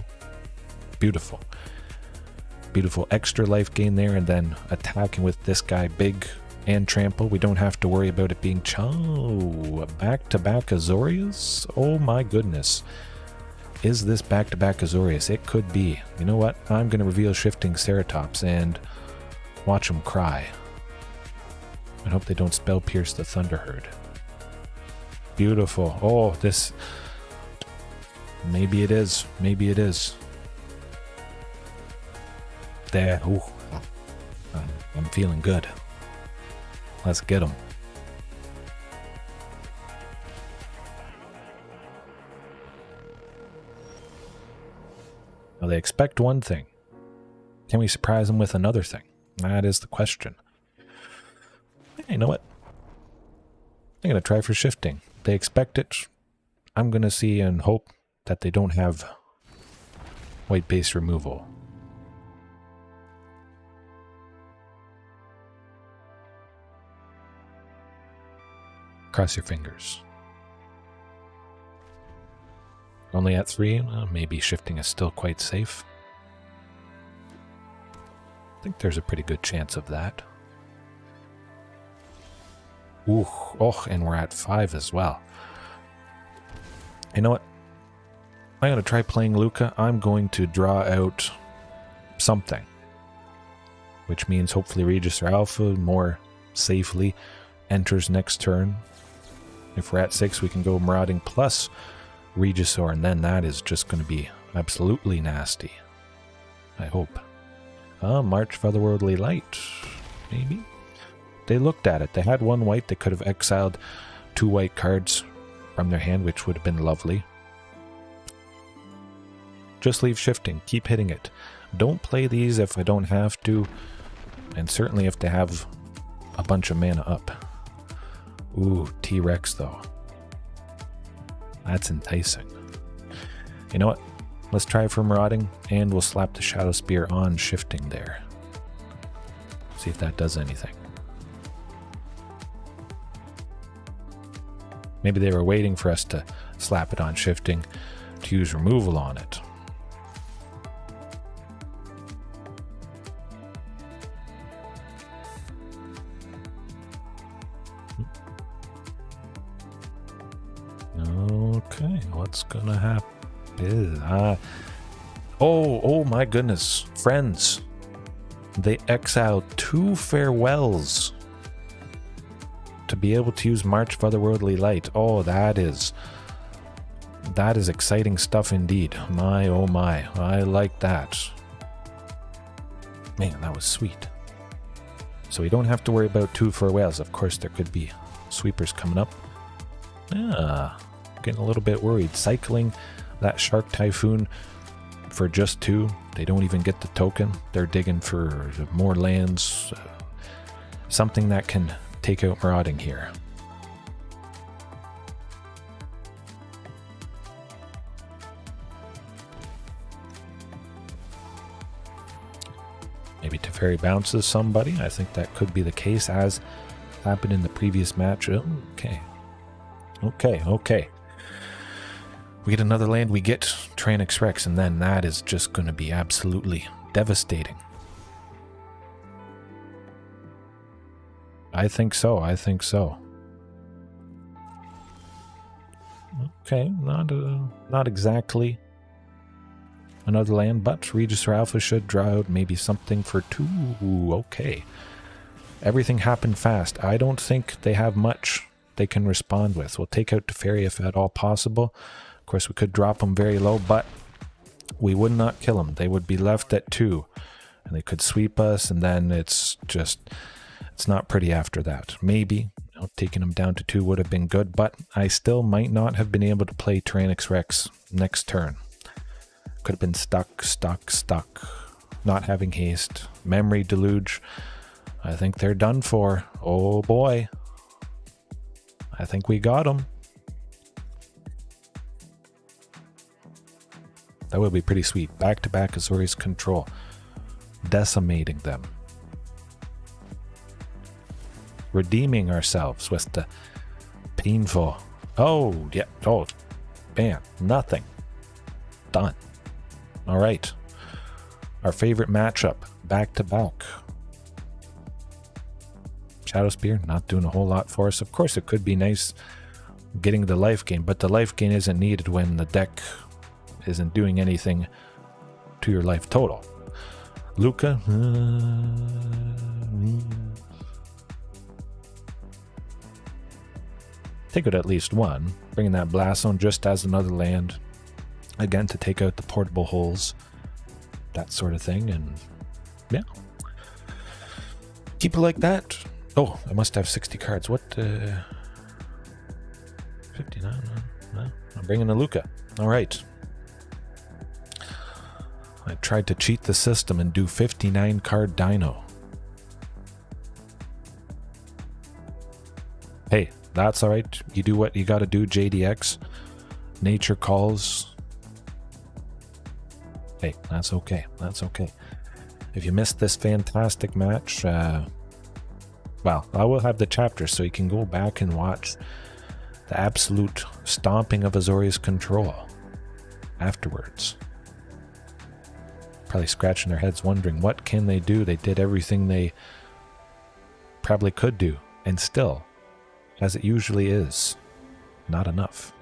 Beautiful. Beautiful extra life gain there, and then attacking with this guy big and trample. We don't have to worry about it being back-to-back Azorius? Oh my goodness. Is this back-to-back Azorius? It could be. You know what? I'm going to reveal Shifting Ceratops and watch them cry. I hope they don't spell pierce the Thunderherd. Beautiful. Oh, this... Maybe it is. Maybe it is. There. Ooh. I'm feeling good. Let's get them. Now they expect one thing. Can we surprise them with another thing? That is the question. Hey, you know what? I'm going to try for shifting. They expect it. I'm going to see and hope that they don't have white base removal. Cross your fingers. Only at 3? Well, maybe shifting is still quite safe. I think there's a pretty good chance of that. Ooh, oh, and we're at 5 as well. You know what? I'm going to try playing Lukka. I'm going to draw out something. Which means hopefully Regis or Alpha more safely enters next turn. If we're at 6, we can go Marauding plus Regisaur, and then that is just going to be absolutely nasty. I hope. March for the Worldly Light. Maybe? They looked at it. They had 1 white. They could have exiled 2 white cards from their hand, which would have been lovely. Just leave shifting. Keep hitting it. Don't play these if I don't have to. And certainly if they have a bunch of mana up. Ooh, T-Rex though. That's enticing. You know what? Let's try for Marauding, and we'll slap the Shadowspear on shifting there. See if that does anything. Maybe they were waiting for us to slap it on shifting to use removal on it. Okay, what's gonna happen? Oh my goodness, friends. They exiled 2 farewells to be able to use March of Otherworldly Light. Oh, that is exciting stuff indeed. My, oh my. I like that. Man, that was sweet. So we don't have to worry about 2 for whales. Of course, there could be sweepers coming up. Yeah, getting a little bit worried. Cycling that Shark Typhoon for just 2. They don't even get the token. They're digging for more lands. Something that can take out Marauding here. Maybe Teferi bounces somebody. I think that could be the case, as happened in the previous match. Okay. We get another land, we get Tranix Rex, and then that is just going to be absolutely devastating. I think so. Okay, not exactly another land, but Regis or Alpha should draw out maybe something for 2. Okay. Everything happened fast. I don't think they have much they can respond with. We'll take out Teferi if at all possible. Of course, we could drop them very low, but we would not kill them. They would be left at 2, and they could sweep us, and then it's not pretty after that. Maybe taking them down to 2 would have been good, but I still might not have been able to play Tranix Rex next turn. Could have been stuck. Not having haste. Memory Deluge. I think they're done for. Oh boy. I think we got them. That would be pretty sweet. Back-to-back Azorius Control. Decimating them. Redeeming ourselves with the painful. Oh, yeah. Oh, bam. Nothing. Done. All right. Our favorite matchup. Back-to-back. Shadowspear not doing a whole lot for us. Of course, it could be nice getting the life gain, but the life gain isn't needed when the deck isn't doing anything to your life total. Lukka. Take out at least 1. Bringing that Blast Zone just as another land. Again, to take out the portable holes. That sort of thing. And yeah. Keep it like that. Oh, I must have 60 cards. What? 59? No, I'm bringing a Lukka. All right. I tried to cheat the system and do 59 card Dino. Hey, that's all right. You do what you got to do, JDX. Nature calls. Hey, that's okay. That's okay. If you missed this fantastic match, well, I will have the chapter so you can go back and watch the absolute stomping of Azorius Control afterwards. Probably scratching their heads wondering what can they do. They did everything they probably could do, and still, as it usually is, not enough.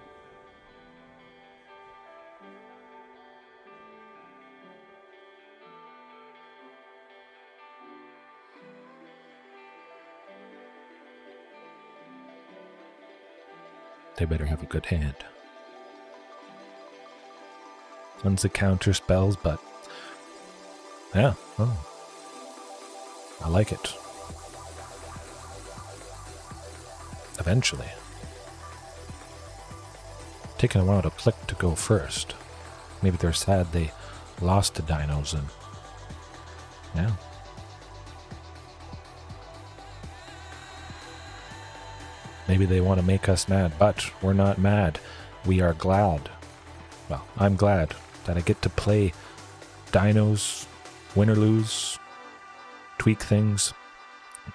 They better have a good hand. Tons of counter spells, but yeah, oh, I like it. Eventually. Taking a while to click to go first. Maybe they're sad they lost to dinos and yeah. Maybe they want to make us mad, but we're not mad. We are glad. Well, I'm glad that I get to play dinos, win or lose, tweak things,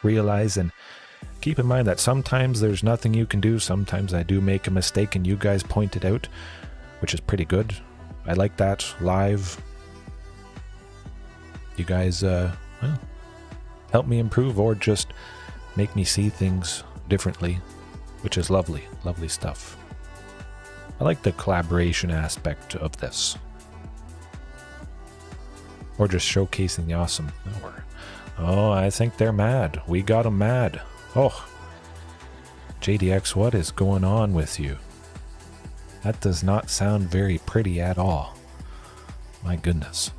realize and keep in mind that sometimes there's nothing you can do. Sometimes I do make a mistake and you guys point it out, which is pretty good. I like that live. You guys well, help me improve or just make me see things differently, which is lovely, lovely stuff. I like the collaboration aspect of this. Or just showcasing the awesome. Oh, I think they're mad. We got them mad. Oh, JDX, what is going on with you? That does not sound very pretty at all. My goodness.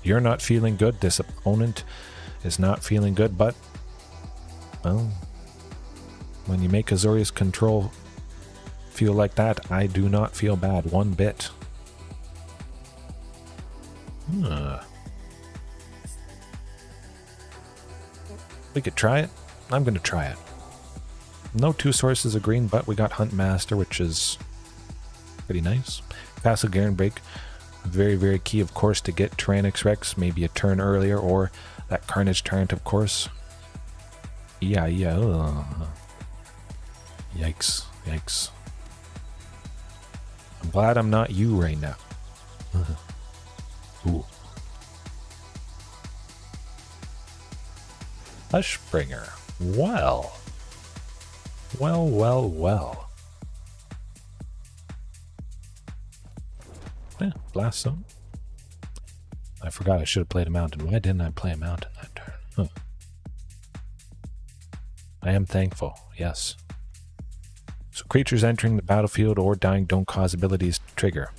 You're not feeling good. This opponent is not feeling good, but, well, when you make Azorius Control feel like that, I do not feel bad one bit. We could try it. I'm going to try it. No 2 sources of green, but we got Hunt Master, which is pretty nice. Castle Garenbreak, very, very key, of course, to get Tyrannix Rex, maybe a turn earlier, or that Carnage Tyrant, of course. Yeah. Yikes. I'm glad I'm not you right now. Ooh. Hushbringer. Well. Yeah, Blast Zone. I forgot I should have played a mountain. Why didn't I play a mountain that turn? Huh. I am thankful, yes. So creatures entering the battlefield or dying don't cause abilities to trigger.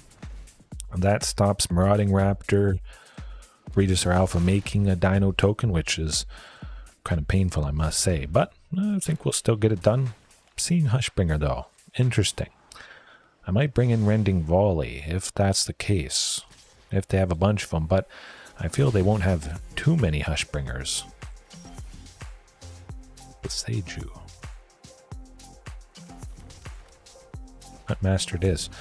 And that stops Marauding Raptor, Regis or Alpha making a Dino token, which is kind of painful, I must say. But I think we'll still get it done. Seeing Hushbringer, though. Interesting. I might bring in Rending Volley, if that's the case. If they have a bunch of them, but I feel they won't have too many Hushbringers. Seiju. Huntmaster it is.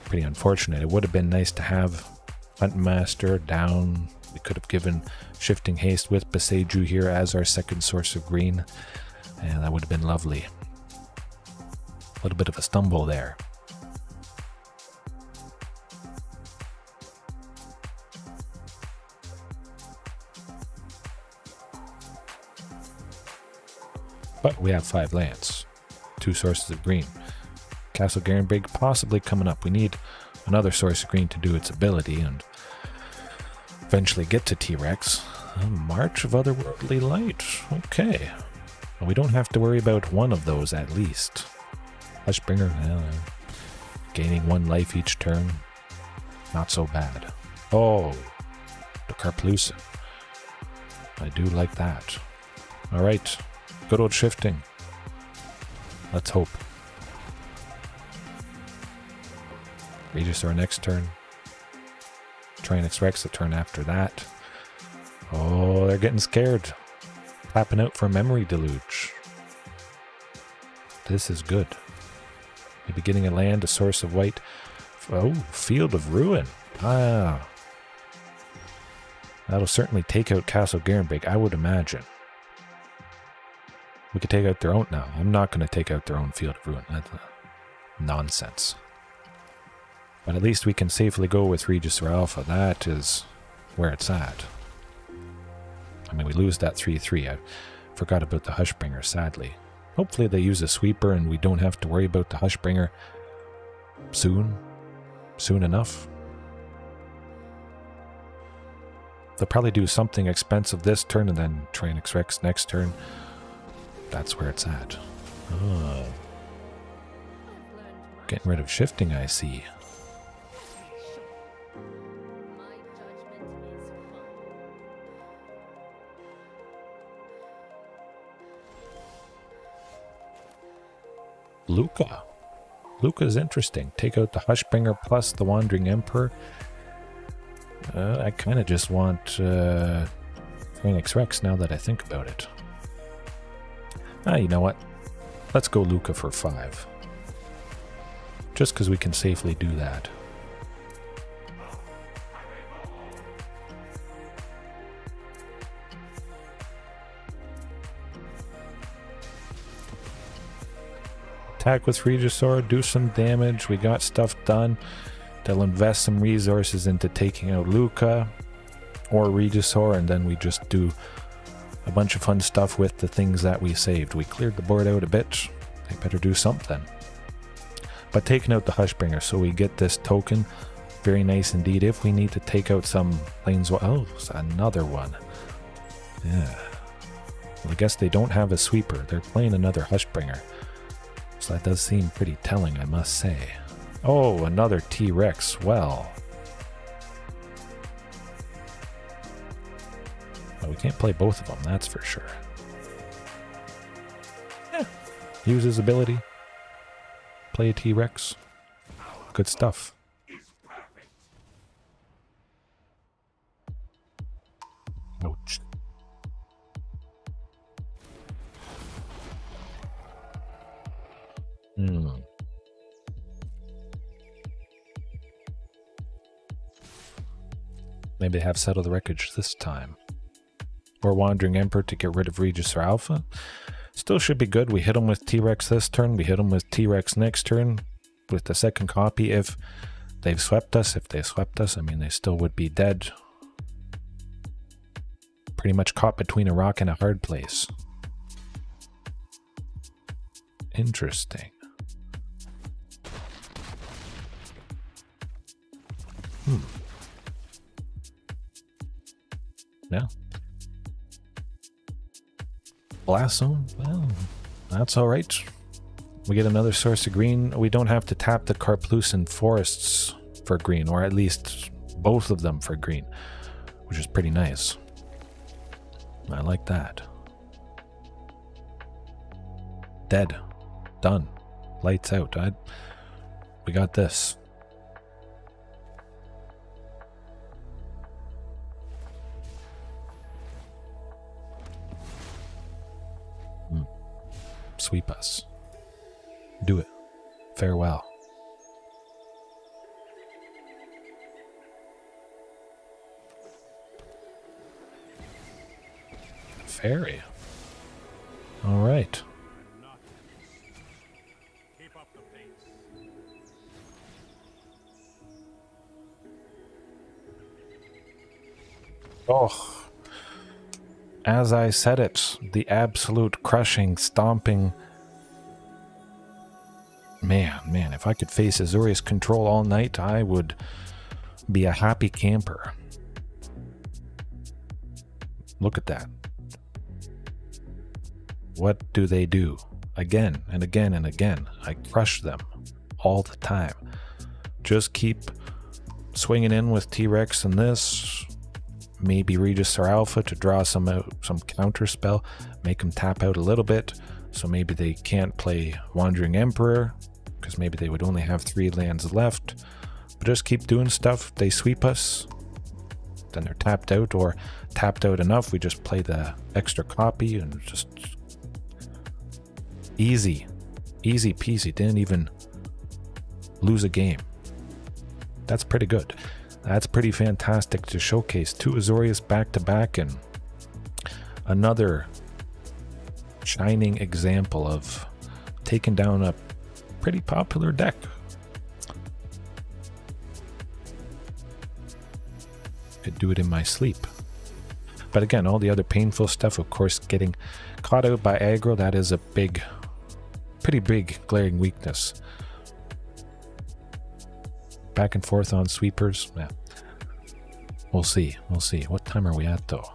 Pretty unfortunate. It would have been nice to have Huntmaster down. We could have given Shifting Haste with Boseiju here as our second source of green. And that would have been lovely. A little bit of a stumble there. But we have 5 lands. 2 sources of green. Castle Garenbrig possibly coming up. We need another source of green to do its ability and eventually get to T-Rex. March of Otherworldly Light. Okay. Well, we don't have to worry about one of those at least. Hushbringer, gaining 1 life each turn. Not so bad. Oh, the Karplusa. I do like that. Alright, good old shifting. Let's hope. Regis our next turn. Tyrannix Rex the turn after that. Oh, they're getting scared. Clapping out for Memory Deluge. This is good. Maybe getting a land, a source of white. Oh, Field of Ruin. Ah. That'll certainly take out Castle Garenbrig, I would imagine. We could take out their own now. I'm not going to take out their own Field of Ruin. That's nonsense. But at least we can safely go with Regis or Alpha. That is where it's at. I mean, we lose that 3-3. I forgot about the Hushbringer, sadly. Hopefully they use a sweeper and we don't have to worry about the Hushbringer soon. Soon enough. They'll probably do something expensive this turn and then Tyrannix Rex next turn. That's where it's at. Oh. Getting rid of shifting, I see. Lukka. Lukka's interesting. Take out the Hushbringer plus the Wandering Emperor. I kind of just want Tyrannix Rex now that I think about it. You know what? Let's go Lukka for 5. Just because we can safely do that. Attack with Regisaur, do some damage. We got stuff done. They'll invest some resources into taking out Lukka or Regisaur, and then we just do a bunch of fun stuff with the things that we saved. We cleared the board out a bit. They better do something. But taking out the Hushbringer, so we get this token. Very nice indeed. If we need to take out some planes... Oh, another one. Yeah. Well, I guess they don't have a sweeper. They're playing another Hushbringer. So that does seem pretty telling, I must say. Oh, another T-Rex. Well. Well, we can't play both of them, that's for sure. Yeah. Use his ability. Play a T-Rex. Good stuff. Ouch. Maybe have Settle the Wreckage this time. Or Wandering Emperor to get rid of Regis or Alpha. Still should be good. We hit him with T-Rex this turn. We hit him with T-Rex next turn. With the second copy, if they've swept us. If they swept us, I mean, they still would be dead. Pretty much caught between a rock and a hard place. Interesting. Yeah. Blast Zone? Well, that's alright. We get another source of green. We don't have to tap the Karplusan Forests for green, or at least both of them for green, which is pretty nice. I like that. Dead. Done. Lights out. We got this. Sweep us. Do it. Farewell. Fairy. All right. Oh. As I said it, the absolute crushing, stomping. Man, if I could face Azorius Control all night, I would be a happy camper. Look at that. What do they do? Again and again and again. I crush them all the time. Just keep swinging in with T-Rex and this. Maybe Regis or Alpha to draw some counter spell. Make them tap out a little bit. So maybe they can't play Wandering Emperor. Because maybe they would only have 3 lands left. But just keep doing stuff. They sweep us. Then they're tapped out, or tapped out enough. We just play the extra copy and just easy peasy. Didn't even lose a game. That's pretty good. That's pretty fantastic to showcase. 2 Azorius back to back, and another shining example of taking down a pretty popular deck. Could do it in my sleep. But again, all the other painful stuff, of course, getting caught out by aggro, that is a pretty big glaring weakness. Back and forth on sweepers. Yeah. We'll see. What time are we at though?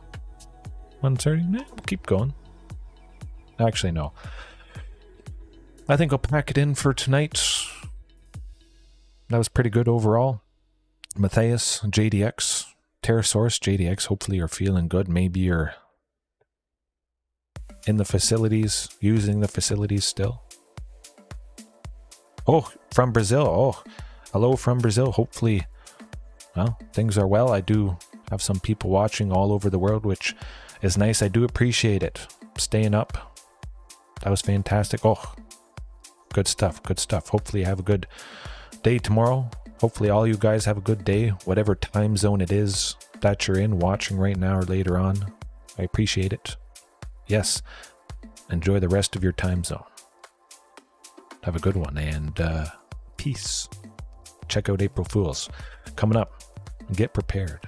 1:30? We'll keep going. Actually, no. I think I'll pack it in for tonight. That was pretty good overall. Matthias, JDX, Pterosaurus, JDX, hopefully you're feeling good. Maybe you're in the facilities, using the facilities still. Oh, from Brazil. Oh, hello from Brazil. Hopefully, well, things are well. I do have some people watching all over the world, which is nice. I do appreciate it. Staying up. That was fantastic. Oh, good stuff. Hopefully you have a good day tomorrow. Hopefully all you guys have a good day, whatever time zone it is that you're in, watching right now or later on. I appreciate it. Yes, enjoy the rest of your time zone. Have a good one, and peace. Check out April Fools coming up. Get prepared.